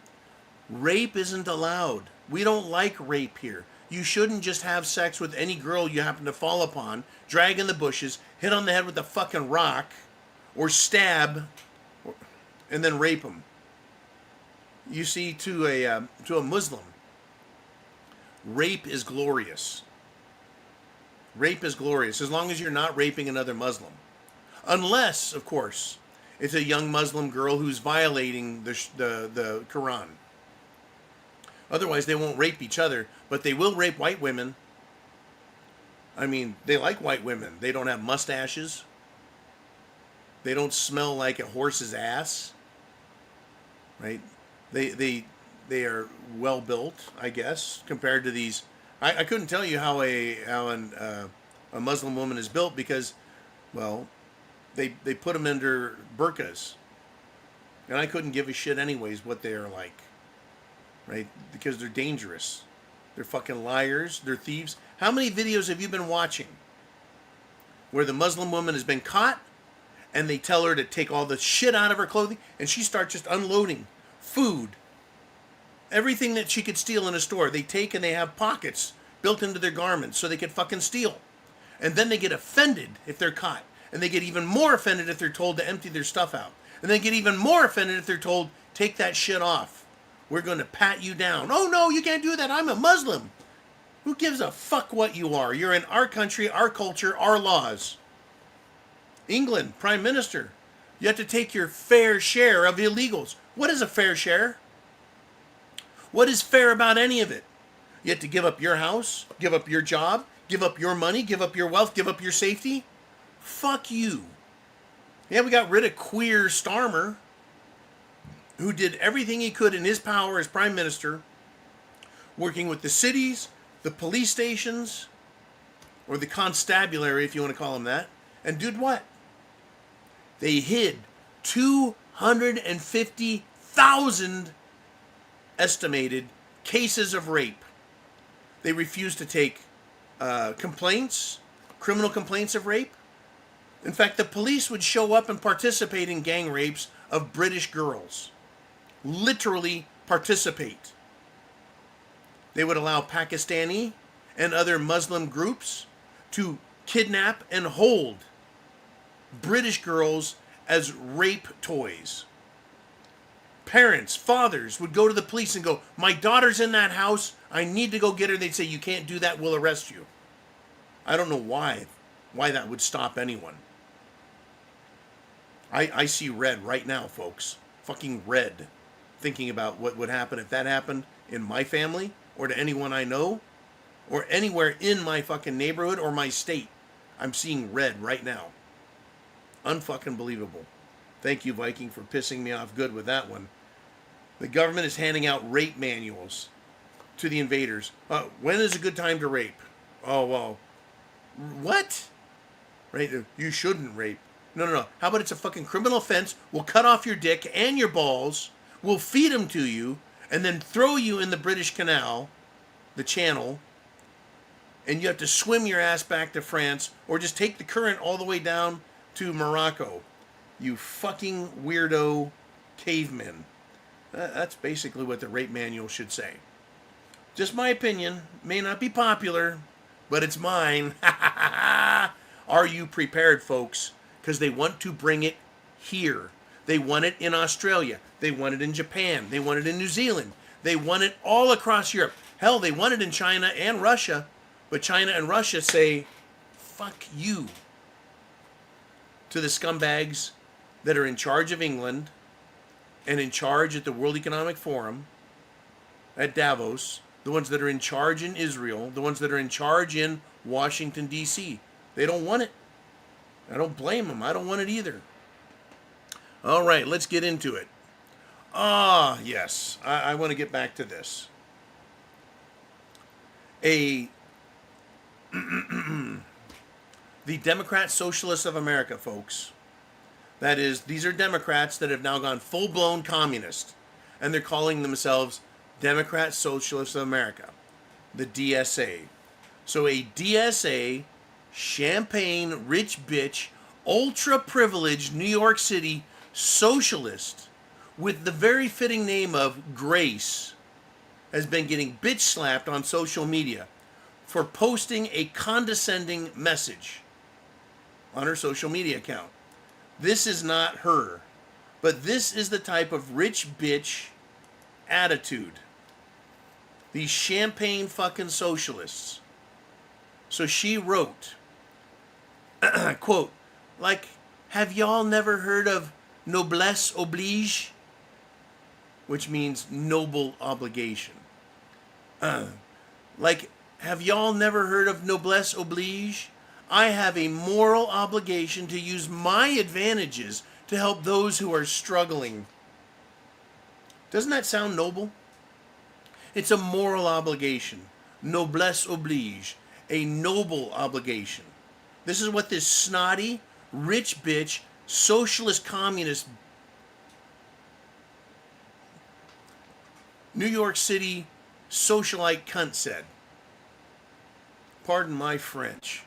[SPEAKER 2] Rape isn't allowed. We don't like rape here. You shouldn't just have sex with any girl you happen to fall upon, drag in the bushes, hit on the head with a fucking rock, or stab, and then rape them. You see, to a Muslim, rape is glorious. Rape is glorious, as long as you're not raping another Muslim. Unless, of course, it's a young Muslim girl who's violating the Quran. Otherwise, they won't rape each other, but they will rape white women. I mean, they like white women. They don't have mustaches. They don't smell like a horse's ass. Right? They are well built, I guess, compared to these. I couldn't tell you how a Muslim woman is built because, well, they put them under burqas, and I couldn't give a shit anyways what they are like, right? Because they're dangerous. They're fucking liars. They're thieves. How many videos have you been watching where the Muslim woman has been caught and they tell her to take all the shit out of her clothing and she starts just unloading food, everything that she could steal in a store, they take and they have pockets built into their garments so they could fucking steal. And then they get offended if they're caught. And they get even more offended if they're told to empty their stuff out. And they get even more offended if they're told, take that shit off. We're going to pat you down. Oh no, you can't do that. I'm a Muslim. Who gives a fuck what you are? You're in our country, our culture, our laws. England, Prime Minister, you have to take your fair share of illegals. What is a fair share? What is fair about any of it? You have to give up your house, give up your job, give up your money, give up your wealth, give up your safety? Fuck you. Yeah, we got rid of Queer Starmer, who did everything he could in his power as Prime Minister, working with the cities, the police stations, or the constabulary, if you want to call them that, and did what? They hid 250,000 estimated cases of rape. They refused to take complaints, criminal complaints of rape. In fact, the police would show up and participate in gang rapes of British girls. Literally participate. They would allow Pakistani and other Muslim groups to kidnap and hold British girls as rape toys. Parents, fathers would go to the police and go, my daughter's in that house, I need to go get her. They'd say, you can't do that, we'll arrest you. I don't know why that would stop anyone. I see red right now, folks. Fucking red. Thinking about what would happen if that happened in my family, or to anyone I know, or anywhere in my fucking neighborhood or my state. I'm seeing red right now. Unfucking believable. Thank you, Viking, for pissing me off good with that one. The government is handing out rape manuals to the invaders. When is a good time to rape? Oh, well. What? right? You shouldn't rape. No, no, no. How about it's a fucking criminal offense? We'll cut off your dick and your balls. We'll feed them to you and then throw you in the British Canal, the channel, and you have to swim your ass back to France or just take the current all the way down to Morocco. You fucking weirdo cavemen. That's basically what the rape manual should say. Just my opinion. May not be popular, but it's mine. Are you prepared, folks? Because they want to bring it here. They want it in Australia. They want it in Japan. They want it in New Zealand. They want it all across Europe. Hell, they want it in China and Russia. But China and Russia say, fuck you, to the scumbags that are in charge of England and in charge at the World Economic Forum, at Davos, the ones that are in charge in Israel, the ones that are in charge in Washington, D.C. They don't want it. I don't blame them. I don't want it either. All right, let's get into it. Yes, I want to get back to this. The Democrat Socialists of America, folks. That is, these are Democrats that have now gone full-blown communist, and they're calling themselves Democrat Socialists of America, the DSA. So a DSA, champagne, rich bitch, ultra-privileged New York City socialist with the very fitting name of Grace has been getting bitch slapped on social media for posting a condescending message on her social media account. This is not her, but this is the type of rich bitch attitude. These champagne fucking socialists. So she wrote, quote, like, have y'all never heard of noblesse oblige? Which means noble obligation. Like, have y'all never heard of noblesse oblige? I have a moral obligation to use my advantages to help those who are struggling. Doesn't that sound noble? It's a moral obligation. Noblesse oblige. A noble obligation. This is what this snotty, rich bitch, socialist communist New York City socialite cunt said. Pardon my French.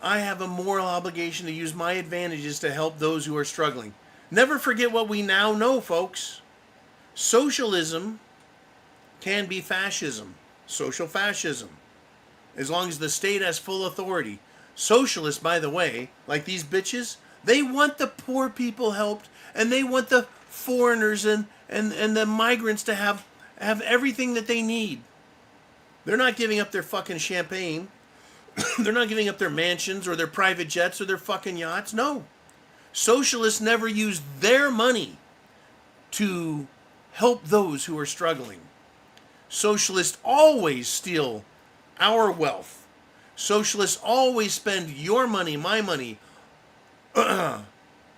[SPEAKER 2] I have a moral obligation to use my advantages to help those who are struggling. Never forget what we now know, folks. Socialism can be fascism, social fascism, as long as the state has full authority. Socialists, by the way, like these bitches, they want the poor people helped, and they want the foreigners and the migrants to have everything that they need. They're not giving up their fucking champagne. They're not giving up their mansions or their private jets or their fucking yachts. No. Socialists never use their money to help those who are struggling. Socialists always steal our wealth. Socialists always spend your money, my money. Well,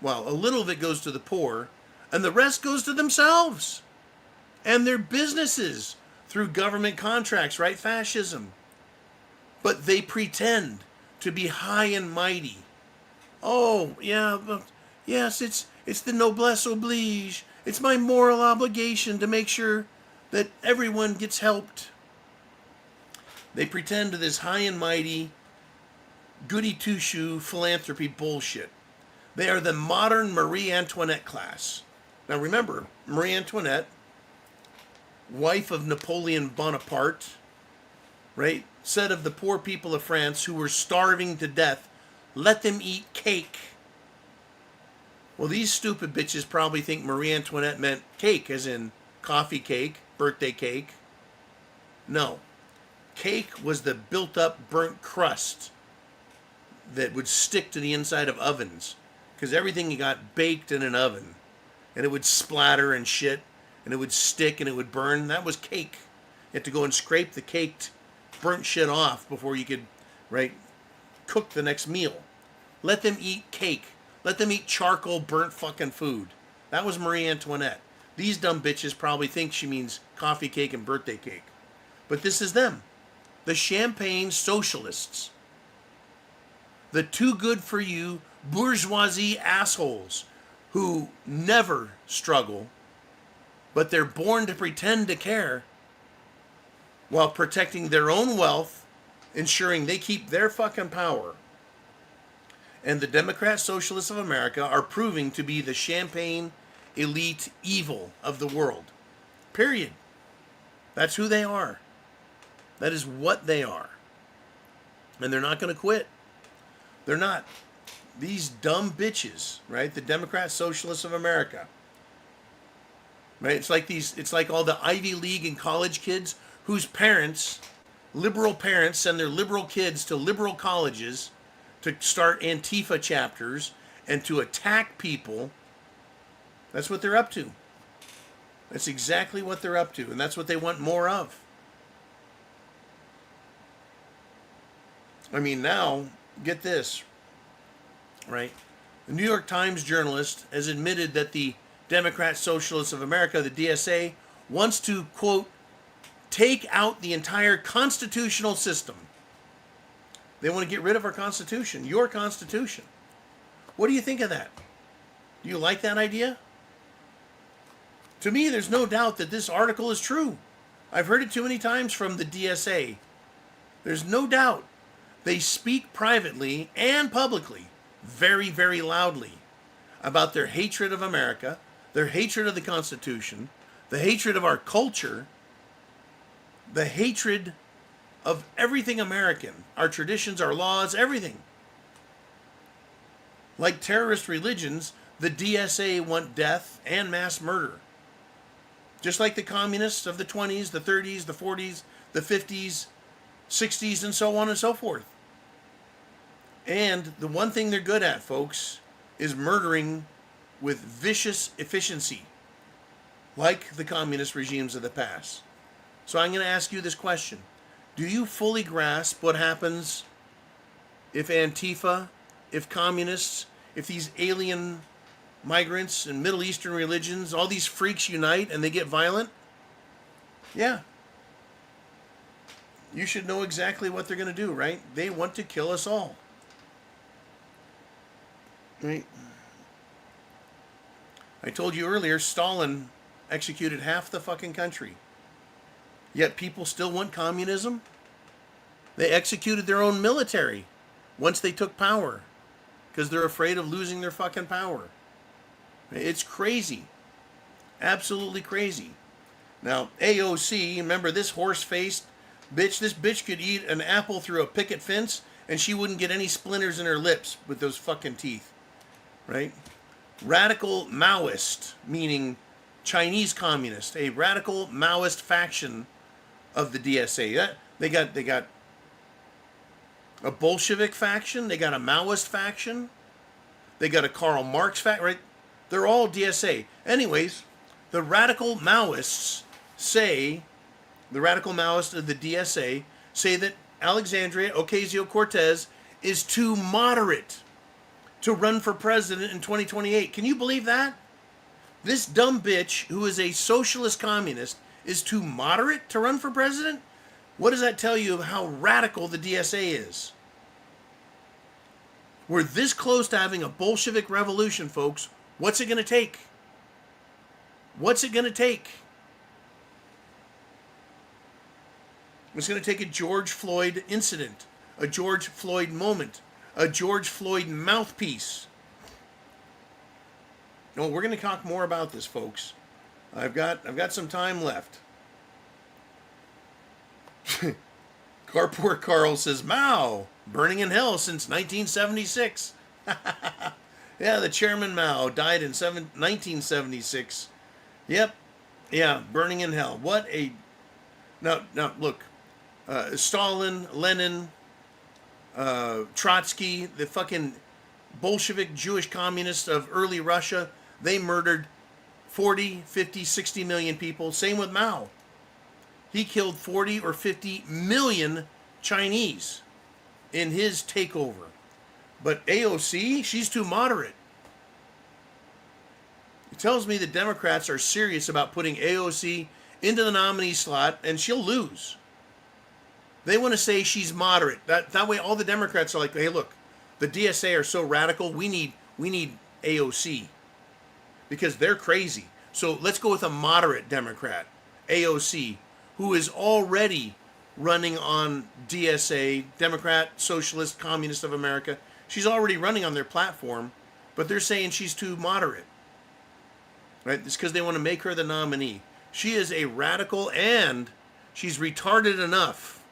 [SPEAKER 2] a little of it goes to the poor, and the rest goes to themselves and their businesses through government contracts, right? Fascism. But they pretend to be high and mighty. Oh, yeah, yes, it's the noblesse oblige. It's my moral obligation to make sure that everyone gets helped. They pretend to this high and mighty, goody two-shoe philanthropy bullshit. They are the modern Marie Antoinette class. Now remember, Marie Antoinette, wife of Napoleon Bonaparte, right, said of the poor people of France who were starving to death, let them eat cake. Well, these stupid bitches probably think Marie Antoinette meant cake, as in coffee cake, birthday cake. No. Cake was the built-up burnt crust that would stick to the inside of ovens, because everything you got baked in an oven, and it would splatter and shit, and it would stick and it would burn. That was cake. You had to go and scrape the caked burnt shit off before you could, right, cook the next meal. Let them eat cake. Let them eat charcoal burnt fucking food. That was Marie Antoinette. These dumb bitches probably think she means coffee cake and birthday cake. But this is them. The champagne socialists. The too good for you bourgeoisie assholes who never struggle, but they're born to pretend to care while protecting their own wealth, ensuring they keep their fucking power. And the Democrat Socialists of America are proving to be the champagne elite evil of the world. Period. That's who they are. That is what they are. And they're not going to quit. They're not. These dumb bitches, right? The Democrat Socialists of America. Right? It's like all the Ivy League and college kids whose parents, liberal parents, send their liberal kids to liberal colleges to start Antifa chapters and to attack people. That's what they're up to. That's exactly what they're up to, and that's what they want more of. I mean, now, get this, right? The New York Times journalist has admitted that the Democrat Socialists of America, the DSA, wants to, quote, take out the entire constitutional system. They want to get rid of our Constitution, your Constitution. What do you think of that? Do you like that idea? To me, there's no doubt that this article is true. I've heard it too many times from the DSA. There's no doubt. They speak privately and publicly, very, very loudly, about their hatred of America, their hatred of the Constitution, the hatred of our culture, the hatred of everything American, our traditions, our laws, everything. Like terrorist religions, the DSA want death and mass murder. Just like the communists of the 20s, the 30s, the 40s, the 50s, 60s, and so on and so forth. And the one thing they're good at, folks, is murdering with vicious efficiency, like the communist regimes of the past. So I'm going to ask you this question. Do you fully grasp what happens if Antifa, if communists, if these alien migrants and Middle Eastern religions, all these freaks unite and they get violent? Yeah. You should know exactly what they're going to do, right? They want to kill us all. Right? I told you earlier, Stalin executed half the fucking country. Yet people still want communism. They executed their own military once they took power because they're afraid of losing their fucking power. It's crazy. Absolutely crazy. Now, AOC, remember this horse-faced bitch? This bitch could eat an apple through a picket fence and she wouldn't get any splinters in her lips with those fucking teeth. Right? Radical Maoist, meaning Chinese communist, a radical Maoist faction of the DSA. They got a Bolshevik faction, they got a Maoist faction, they got a Karl Marx faction, right? They're all DSA. Anyways, the radical Maoists the radical Maoists of the DSA say that Alexandria Ocasio-Cortez is too moderate to run for president in 2028. Can you believe that? This dumb bitch, who is a socialist communist, is too moderate to run for president? What does that tell you of how radical the DSA is? We're this close to having a Bolshevik revolution, folks. What's it going to take? What's it going to take? It's going to take a George Floyd incident, a George Floyd moment, a George Floyd mouthpiece. No, we're going to talk more about this, folks. I've got some time left. Carport Carl says, Mao, burning in hell since 1976. Yeah, the chairman Mao died in 1976. Yep. Yeah, burning in hell. What a... Now, look. Stalin, Lenin, Trotsky, the fucking Bolshevik Jewish communists of early Russia, they murdered 40, 50, 60 million people. Same with Mao. He killed 40 or 50 million Chinese in his takeover. But AOC, she's too moderate. It tells me the Democrats are serious about putting AOC into the nominee slot, and she'll lose. They want to say she's moderate. That way all the Democrats are like, hey, look, The DSA are so radical, we need AOC because they're crazy. So let's go with a moderate Democrat, AOC, who is already running on DSA, Democrat, Socialist, Communist of America. She's already running on their platform, but they're saying she's too moderate. Right? It's because they want to make her the nominee. She is a radical and she's retarded enough,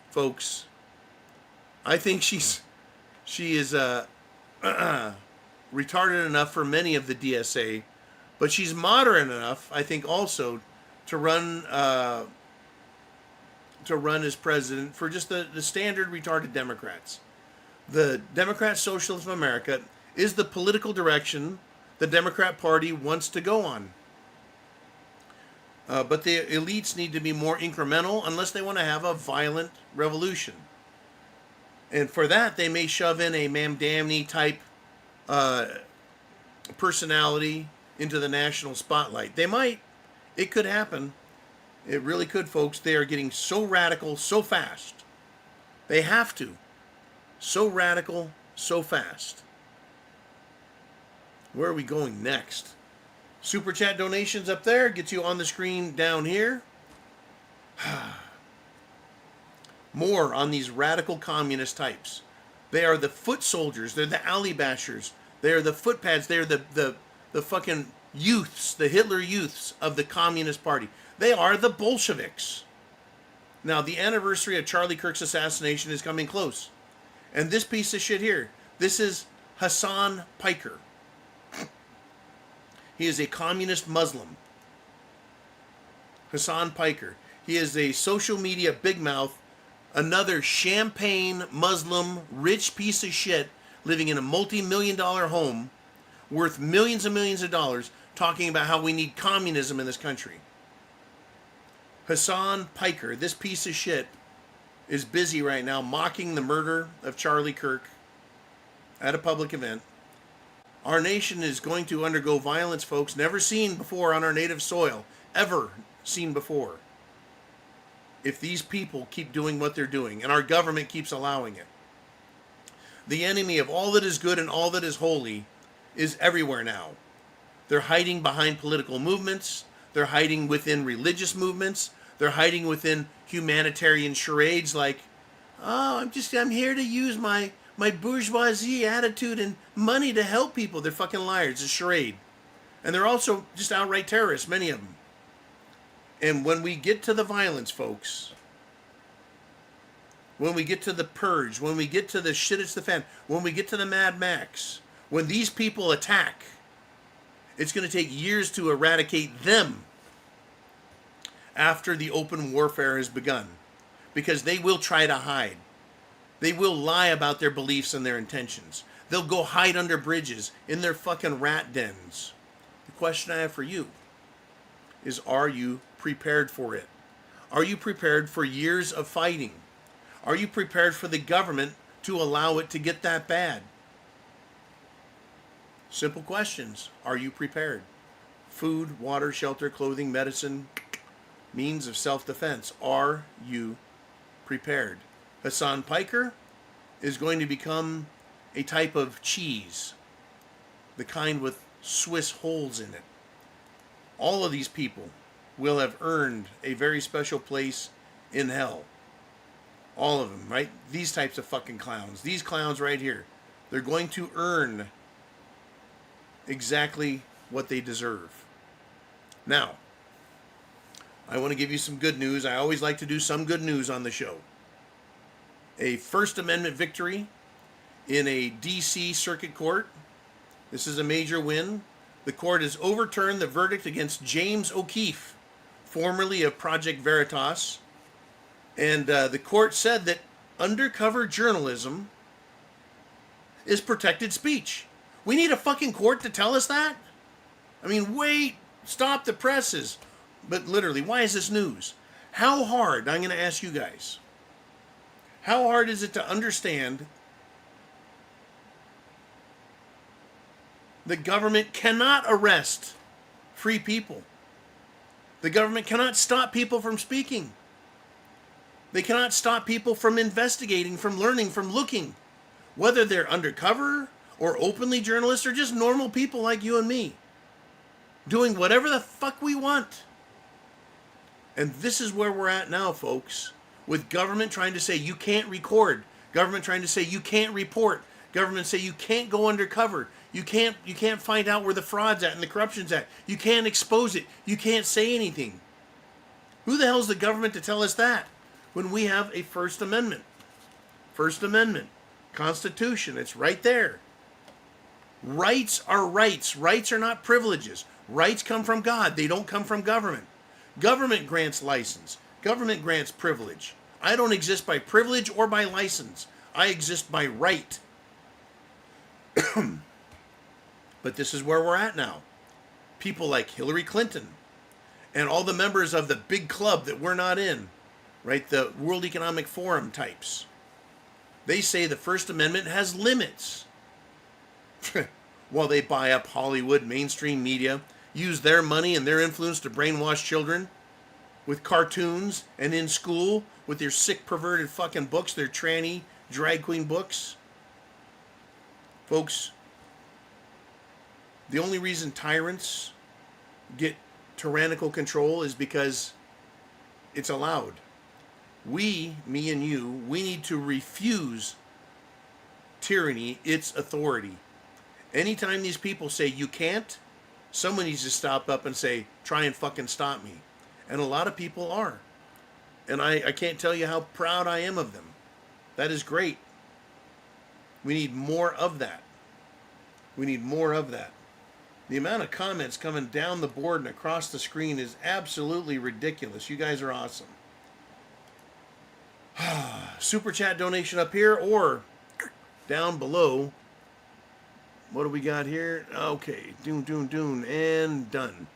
[SPEAKER 2] folks. I think she is retarded enough for many of the DSA, but she's moderate enough, I think, also to run as president for just the standard retarded Democrats. The Democrat Socialist of America is the political direction the Democrat Party wants to go on. But the elites need to be more incremental unless they want to have a violent revolution. And for that, they may shove in a Ma'am Damney type personality into the national spotlight. They might. It could happen. It really could, folks. They are getting so radical so fast. They have to. So radical, so fast. Where are we going next? Super chat donations up there. Gets you on the screen down here. More on these radical communist types. They are the foot soldiers. They're the alley bashers. They are the footpads. They're the fucking youths, the Hitler youths of the Communist Party. They are the Bolsheviks. Now, the anniversary of Charlie Kirk's assassination is coming close. And this piece of shit here, this is Hassan Piker. He is a communist Muslim. Hassan Piker. He is a social media big mouth, another champagne Muslim rich piece of shit living in a multi-million-dollar home worth millions and millions of dollars talking about how we need communism in this country. Hassan Piker, this piece of shit, is busy right now mocking the murder of Charlie Kirk at a public event. Our nation is going to undergo violence, folks, never seen before on our native soil, ever seen before, if these people keep doing what they're doing, and our government keeps allowing it. The enemy of all that is good and all that is holy is everywhere now. They're hiding behind political movements. They're hiding within religious movements. They're hiding within humanitarian charades like, oh, I'm here to use my bourgeoisie attitude and money to help people. They're fucking liars. It's a charade. And they're also just outright terrorists, many of them. And when we get to the violence, folks, when we get to the purge, when we get to the shit it's the fan, when we get to the Mad Max, when these people attack, it's going to take years to eradicate them after the open warfare has begun. Because they will try to hide. They will lie about their beliefs and their intentions. They'll go hide under bridges in their fucking rat dens. The question I have for you is, are you prepared for it? Are you prepared for years of fighting? Are you prepared for the government to allow it to get that bad? Simple questions. Are you prepared? Food, water, shelter, clothing, medicine, means of self-defense. Are you prepared? Hassan Piker is going to become a type of cheese, the kind with Swiss holes in it. All of these people will have earned a very special place in hell. All of them, right? These types of fucking clowns. These clowns right here. They're going to earn exactly what they deserve. Now, I want to give you some good news. I always like to do some good news on the show. A First Amendment victory in a D.C. Circuit Court. This is a major win. The court has overturned the verdict against James O'Keefe, formerly of Project Veritas. And the court said that undercover journalism is protected speech. We need a fucking court to tell us that? I mean, wait, stop the presses. But literally, why is this news? How hard, I'm going to ask you guys, how hard is it to understand the government cannot arrest free people? The government cannot stop people from speaking. They cannot stop people from investigating, from learning, from looking. Whether they're undercover or openly journalists or just normal people like you and me, doing whatever the fuck we want. And this is where we're at now, folks, with government trying to say you can't record, government trying to say you can't report, government say you can't go undercover, you can't find out where the fraud's at and the corruption's at, you can't expose it, you can't say anything. Who the hell's the government to tell us that when we have a First Amendment? First Amendment, Constitution, it's right there. Rights are rights. Rights are not privileges. Rights come from God. They don't come from government. Government grants license. Government grants privilege. I don't exist by privilege or by license. I exist by right. But this is where we're at now. People like Hillary Clinton and all the members of the big club that we're not in, right? The World Economic Forum types. They say the First Amendment has limits. While they buy up Hollywood, mainstream media, use their money and their influence to brainwash children with cartoons and in school with their sick, perverted fucking books, their tranny, drag queen books. Folks, the only reason tyrants get tyrannical control is because it's allowed. We, me and you, we need to refuse tyranny, its authority. Anytime these people say you can't, someone needs to stop up and say, try and fucking stop me. And a lot of people are. And I can't tell you how proud I am of them. That is great. We need more of that. We need more of that. The amount of comments coming down the board and across the screen is absolutely ridiculous. You guys are awesome. Super chat donation up here or down below. What do we got here? Okay, doon, and done.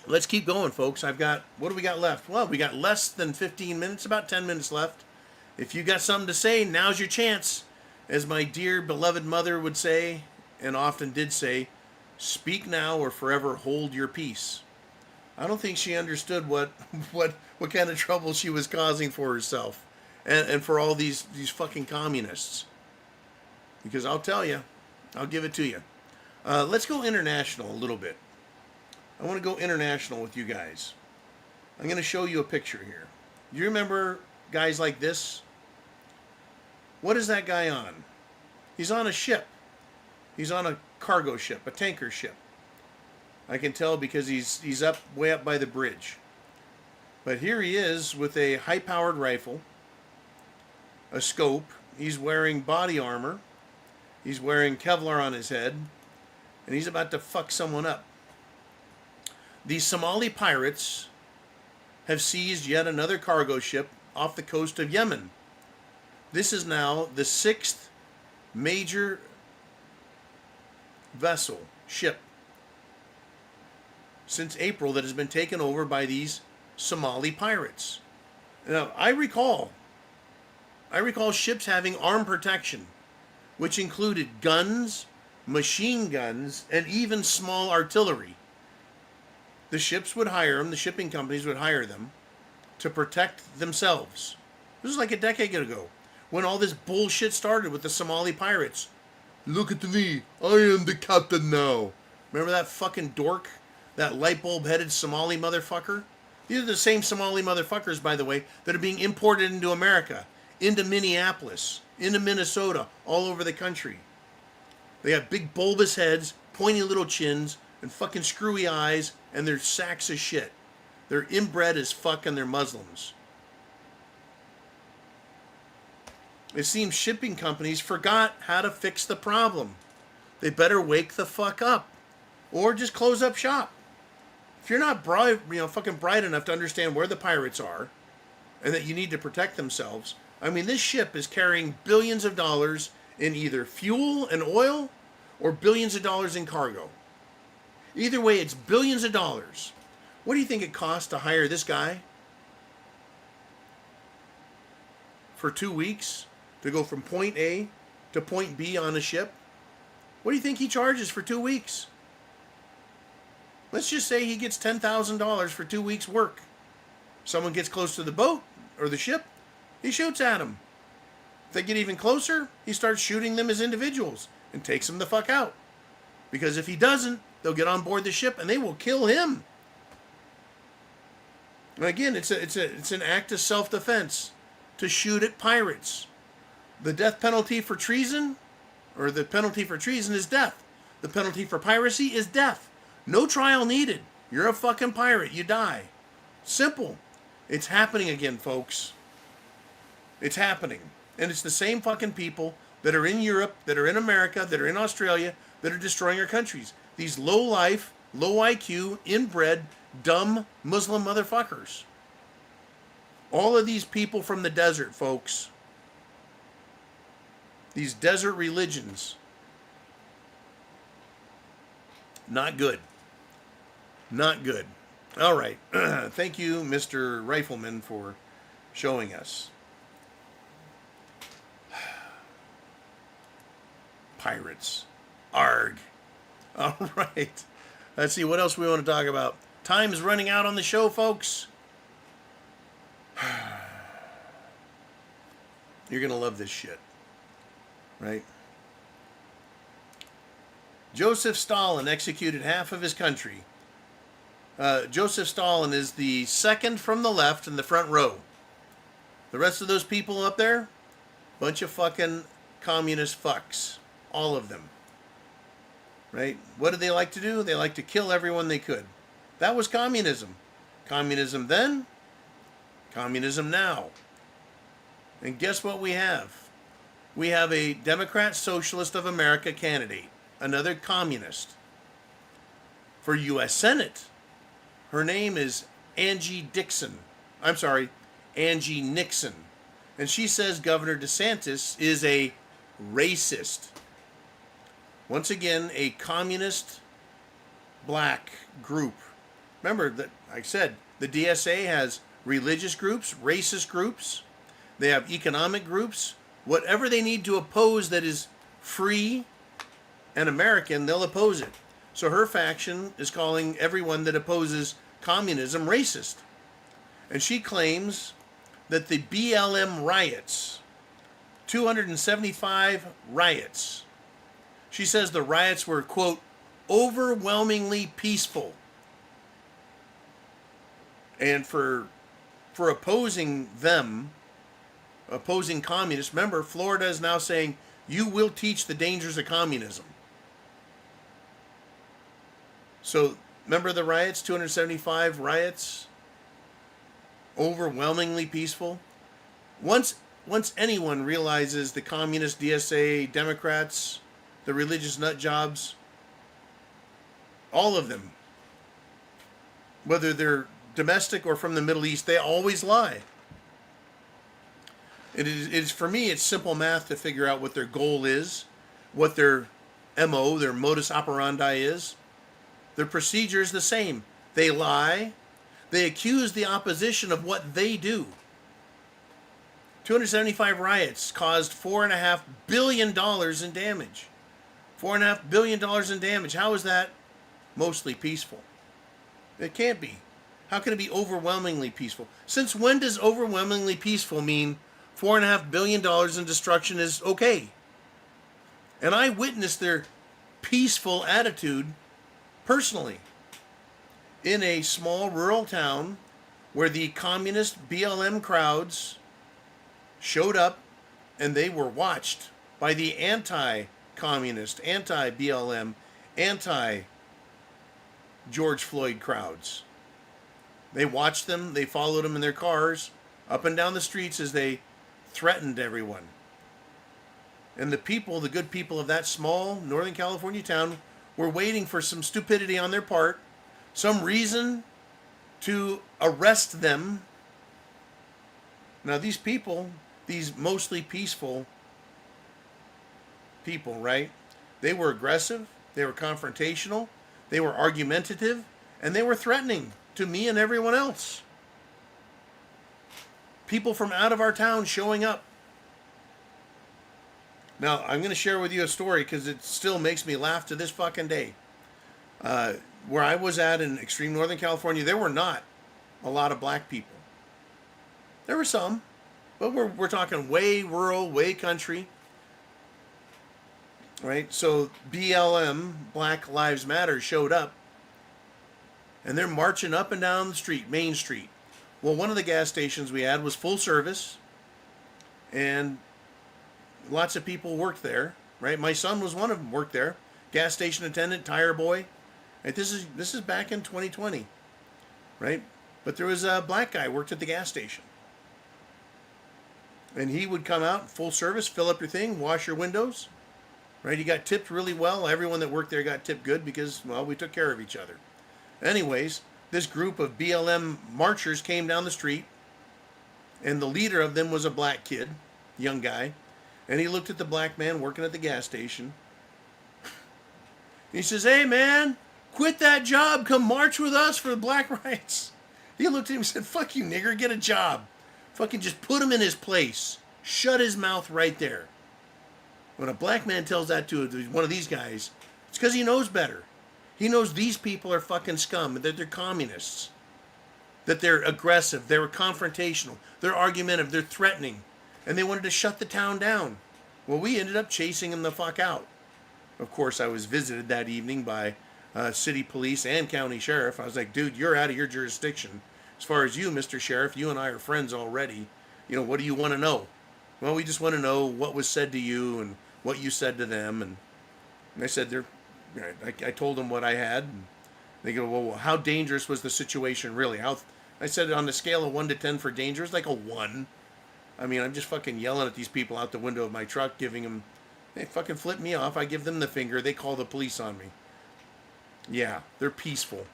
[SPEAKER 2] Let's keep going, folks. What do we got left? Well, we got less than 15 minutes, about 10 minutes left. If you got something to say, now's your chance. As my dear beloved mother would say, and often did say, speak now or forever hold your peace. I don't think she understood what kind of trouble she was causing for herself and for all these fucking communists. Because I'll tell you, I'll give it to you. Let's go international a little bit. I want to go international with you guys. I'm going to show you a picture here. You remember guys like this? What is that guy on? He's on a ship. He's on a cargo ship, a tanker ship. I can tell because he's up way up by the bridge. But here he is with a high-powered rifle, a scope. He's wearing body armor. He's wearing Kevlar on his head, and he's about to fuck someone up. These Somali pirates have seized yet another cargo ship off the coast of Yemen. This is now the 6th major ship, since April that has been taken over by these Somali pirates. Now, I recall ships having armed protection, which included guns, machine guns, and even small artillery. The ships would hire them, the shipping companies would hire them to protect themselves. This was like a decade ago, when all this bullshit started with the Somali pirates. Look at me, I am the captain now. Remember that fucking dork? That light bulb headed Somali motherfucker? These are the same Somali motherfuckers, by the way, that are being imported into America, into Minneapolis, into Minnesota, all over the country. They have big bulbous heads, pointy little chins, and fucking screwy eyes, and they're sacks of shit. They're inbred as fuck and they're Muslims. It seems shipping companies forgot how to fix the problem. They better wake the fuck up. Or just close up shop. If you're not fucking bright enough to understand where the pirates are, and that you need to protect themselves, I mean, this ship is carrying billions of dollars in either fuel and oil, or billions of dollars in cargo. Either way, it's billions of dollars. What do you think it costs to hire this guy for 2 weeks to go from point A to point B on a ship? What do you think he charges for 2 weeks? Let's just say he gets $10,000 for 2 weeks' work. Someone gets close to the boat or the ship, he shoots at him. If they get even closer, he starts shooting them as individuals and takes them the fuck out. Because if he doesn't, they'll get on board the ship and they will kill him. And again, it's an act of self-defense to shoot at pirates. The death penalty for treason, or the penalty for treason is death. The penalty for piracy is death. No trial needed. You're a fucking pirate. You die. Simple. It's happening again, folks. It's happening. And it's the same fucking people that are in Europe, that are in America, that are in Australia, that are destroying our countries. These low-life, low IQ, inbred, dumb Muslim motherfuckers. All of these people from the desert, folks. These desert religions. Not good. Not good. All right. Thank you, Mr. Rifleman, for showing us. Pirates. Arg. All right. Let's see what else we want to talk about. Time is running out on the show, folks. You're going to love this shit. Right? Joseph Stalin executed half of his country. Joseph Stalin is the second from the left in the front row. The rest of those people up there, bunch of fucking communist fucks. All of them. Right? What did they like to do? They like to kill everyone they could. That was communism. Communism then, communism now. And guess what we have? We have a Democrat Socialist of America candidate, another communist, for U.S. Senate. Her name is Angie Nixon. And she says Governor DeSantis is a racist. Once again, a communist black group. Remember that I said the DSA has religious groups, racist groups. They have economic groups. Whatever they need to oppose that is free and American, they'll oppose it. So her faction is calling everyone that opposes communism racist. And she claims that the BLM riots, 275 riots, she says the riots were, quote, overwhelmingly peaceful. And for opposing them, opposing communists, remember, Florida is now saying, you will teach the dangers of communism. So, remember the riots, 275 riots? Overwhelmingly peaceful. Once anyone realizes the communist DSA, Democrats, the religious nut jobs, all of them, whether they're domestic or from the Middle East, they always lie. It is for me, it's simple math to figure out what their goal is, what their MO, their modus operandi is. Their procedure is the same. They lie. They accuse the opposition of what they do. 275 riots caused $4.5 billion in damage. $4.5 billion in damage. How is that mostly peaceful? It can't be. How can it be overwhelmingly peaceful? Since when does overwhelmingly peaceful mean $4.5 billion in destruction is okay? And I witnessed their peaceful attitude personally in a small rural town where the communist BLM crowds showed up and they were watched by the anti-communist, anti-BLM, anti-George Floyd crowds. They watched them, they followed them in their cars up and down the streets as they threatened everyone. And the people, the good people of that small Northern California town, were waiting for some stupidity on their part, some reason to arrest them. Now these people, these mostly peaceful people, right? They were aggressive, they were confrontational, they were argumentative, and they were threatening to me and everyone else. People from out of our town showing up. Now, I'm going to share with you a story because it still makes me laugh to this fucking day. Where I was at in extreme Northern California, there were not a lot of black people. There were some, But we're talking way rural, way country. Right? So BLM, Black Lives Matter, showed up. And they're marching up and down the street, Main Street. Well, one of the gas stations we had was full service. And lots of people worked there. Right? My son was one of them, worked there. Gas station attendant, tire boy. Right? This is back in 2020. Right? But there was a black guy worked at the gas station. And he would come out, full service, fill up your thing, wash your windows. Right? He got tipped really well. Everyone that worked there got tipped good because, well, we took care of each other. Anyways, this group of BLM marchers came down the street, and the leader of them was a black kid, young guy, and he looked at the black man working at the gas station. He says, "Hey, man, quit that job. Come march with us for black rights." He looked at him and said, "Fuck you, nigger. Get a job." Fucking just put him in his place. Shut his mouth right there. When a black man tells that to one of these guys, it's because he knows better. He knows these people are fucking scum, that they're communists, that they're aggressive, they're confrontational, they're argumentative, they're threatening, and they wanted to shut the town down. Well, we ended up chasing him the fuck out. Of course, I was visited that evening by city police and county sheriff. I was like, "Dude, you're out of your jurisdiction. As far as you, Mr. Sheriff, you and I are friends already. You know, what do you want to know?" "Well, we just want to know what was said to you and what you said to them." And I said, I told them what I had. And they go, "Well, how dangerous was the situation really?" I said, on the scale of 1 to 10 for dangerous, like a 1. I mean, I'm just fucking yelling at these people out the window of my truck, giving them, they fucking flip me off. I give them the finger. They call the police on me. Yeah, they're peaceful.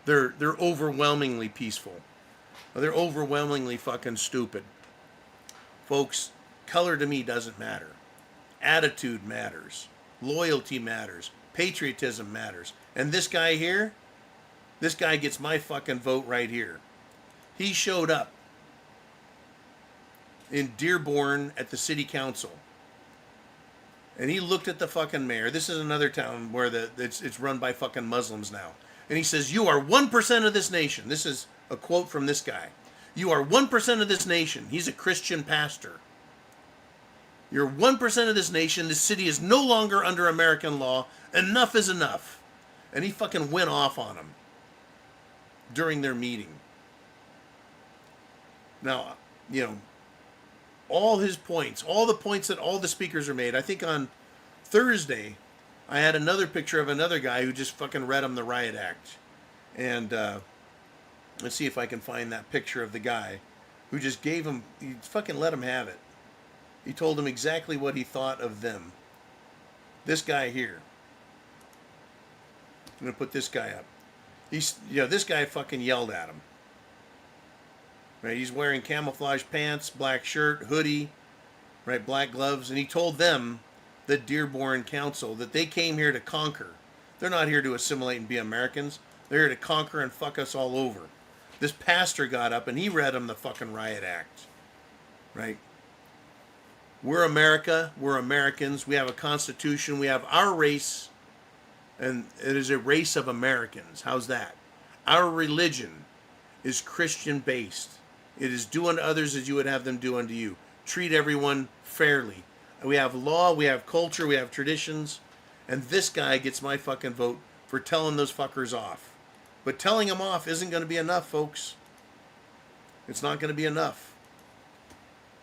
[SPEAKER 2] They're overwhelmingly peaceful. They're overwhelmingly fucking stupid. Folks, color to me doesn't matter. Attitude matters. Loyalty matters. Patriotism matters. And this guy here, this guy gets my fucking vote right here. He showed up in Dearborn at the city council. And he looked at the fucking mayor. This is another town where it's run by fucking Muslims now. And he says, "You are 1% of this nation." This is a quote from this guy. "You are 1% of this nation." He's a Christian pastor. "You're 1% of this nation. This city is no longer under American law. Enough is enough." And he fucking went off on him during their meeting. Now, you know, all his points, all the points that all the speakers are made. I think on Thursday, I had another picture of another guy who just fucking read him the riot act. And let's see if I can find that picture of the guy who just gave him, he fucking let him have it. He told him exactly what he thought of them. This guy here. I'm going to put this guy up. This guy fucking yelled at him. Right, he's wearing camouflage pants, black shirt, hoodie, right, black gloves, and he told them, the Dearborn Council, that they came here to conquer. They're not here to assimilate and be Americans. They're here to conquer and fuck us all over. This pastor got up and he read them the fucking riot act. Right? We're America. We're Americans. We have a constitution. We have our race, and it is a race of Americans. How's that? Our religion is Christian-based. It is do unto others as you would have them do unto you. Treat everyone fairly. We have law, we have culture, we have traditions, and this guy gets my fucking vote for telling those fuckers off. But telling them off isn't going to be enough, folks. It's not going to be enough.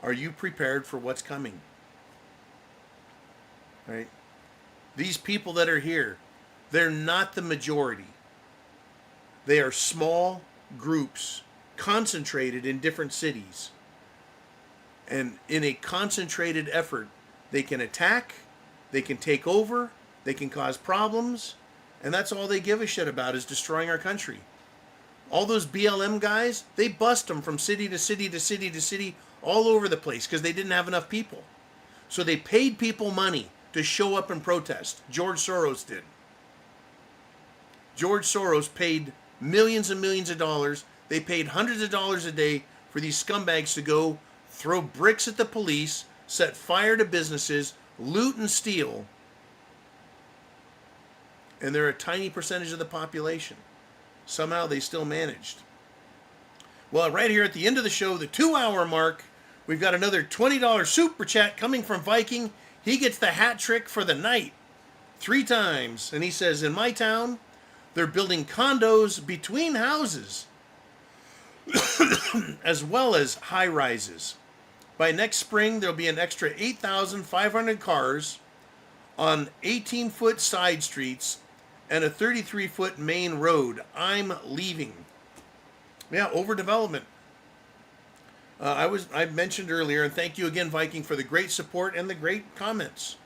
[SPEAKER 2] Are you prepared for what's coming? Right? These people that are here, they're not the majority. They are small groups concentrated in different cities. And in a concentrated effort, they can attack, they can take over, they can cause problems, and that's all they give a shit about is destroying our country. All those BLM guys, they bust them from city to city to city to city all over the place because they didn't have enough people. So they paid people money to show up and protest. George Soros did. George Soros paid millions and millions of dollars. They paid hundreds of dollars a day for these scumbags to go throw bricks at the police, set fire to businesses, loot and steal. And they're a tiny percentage of the population. Somehow they still managed. Well, right here at the end of the show, the 2-hour mark, We've got another $20 super chat coming from Viking. He gets the hat trick for the night 3 times. And he says, in my town, they're building condos between houses as well as high rises. By next spring, there'll be an extra 8,500 cars on 18-foot side streets and a 33-foot main road. I'm leaving. Yeah, overdevelopment. I mentioned earlier, and thank you again, Viking, for the great support and the great comments.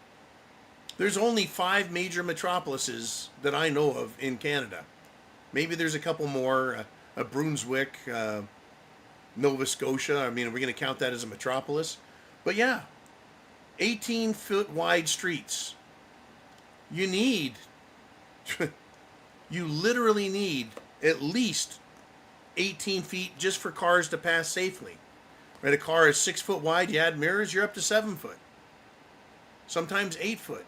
[SPEAKER 2] There's only 5 major metropolises that I know of in Canada. Maybe there's a couple more, Brunswick, Nova Scotia. I mean, are we going to count that as a metropolis? But yeah, 18-foot wide streets. You literally need at least 18 feet just for cars to pass safely. Right, a car is 6 foot wide, you add mirrors, you're up to 7 foot. Sometimes 8 foot.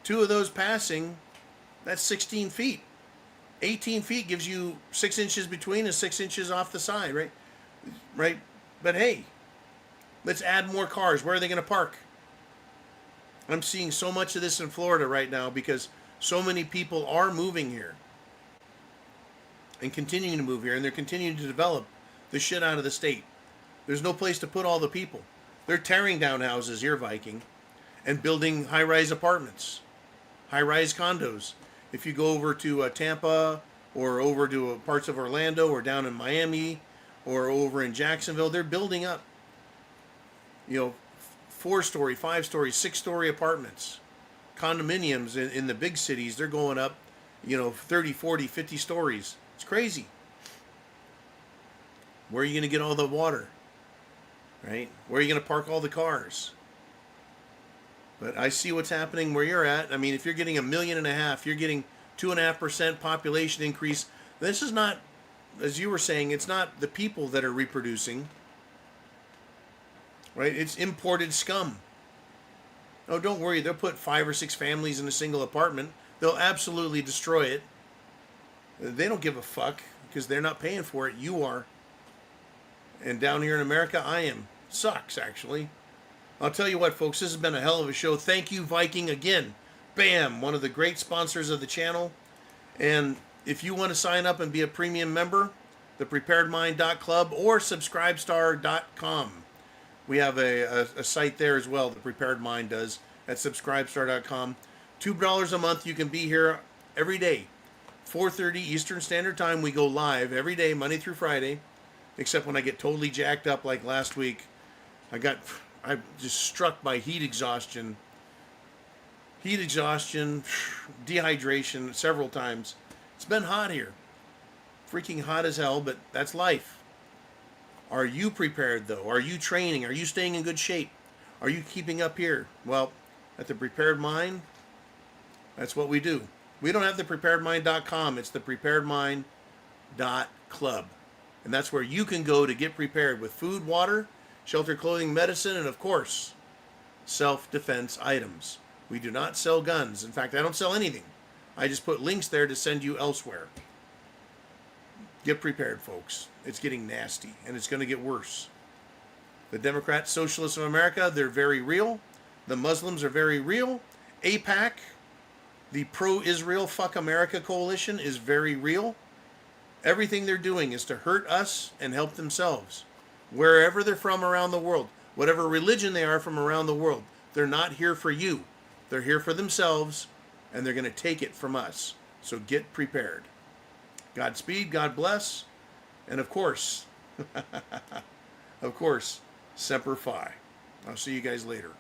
[SPEAKER 2] 2 of those passing, that's 16 feet. 18 feet gives you 6 inches between and 6 inches off the side, right? Right? But hey, let's add more cars. Where are they going to park? I'm seeing so much of this in Florida right now because so many people are moving here and continuing to move here, and they're continuing to develop the shit out of the state. There's no place to put all the people. They're tearing down houses here, Viking, and building high-rise apartments, high-rise condos. If you go over to Tampa or over to parts of Orlando or down in Miami or over in Jacksonville, they're building up, 4-story, 5-story, 6-story apartments. Condominiums in the big cities, they're going up, 30, 40, 50 stories. It's crazy. Where are you going to get all the water? Right? Where are you going to park all the cars? But I see what's happening where you're at. I mean, if you're getting 1.5 million, you're getting 2.5% population increase. This is not, as you were saying, it's not the people that are reproducing. Right? It's imported scum. Oh, don't worry. They'll put 5 or 6 families in a single apartment. They'll absolutely destroy it. They don't give a fuck because they're not paying for it. You are. And down here in America, I am. Sucks, actually. I'll tell you what, folks, this has been a hell of a show. Thank you, Viking, again. Bam! One of the great sponsors of the channel. And if you want to sign up and be a premium member, thepreparedmind.club or subscribestar.com. We have a site there as well, the Prepared Mind does, at subscribestar.com. $2 a month. You can be here every day. 4:30 Eastern Standard Time. We go live every day, Monday through Friday, except when I get totally jacked up like last week. I'm just struck by heat exhaustion, dehydration several times. It's been hot here. Freaking hot as hell, but that's life. Are you prepared, though? Are you training? Are you staying in good shape? Are you keeping up here? Well, at the Prepared Mind, that's what we do. We don't have the preparedmind.com. It's the preparedmind.club. And that's where you can go to get prepared with food, water, shelter, clothing, medicine, and of course, self-defense items. We do not sell guns. In fact, I don't sell anything. I just put links there to send you elsewhere. Get prepared, folks. It's getting nasty, and it's going to get worse. The Democrat Socialists of America, they're very real. The Muslims are very real. AIPAC, the pro-Israel Fuck America coalition, is very real. Everything they're doing is to hurt us and help themselves. Wherever they're from around the world, whatever religion they are from around the world, they're not here for you. They're here for themselves, and they're going to take it from us. So get prepared. Godspeed, God bless, and of course, Semper Fi. I'll see you guys later.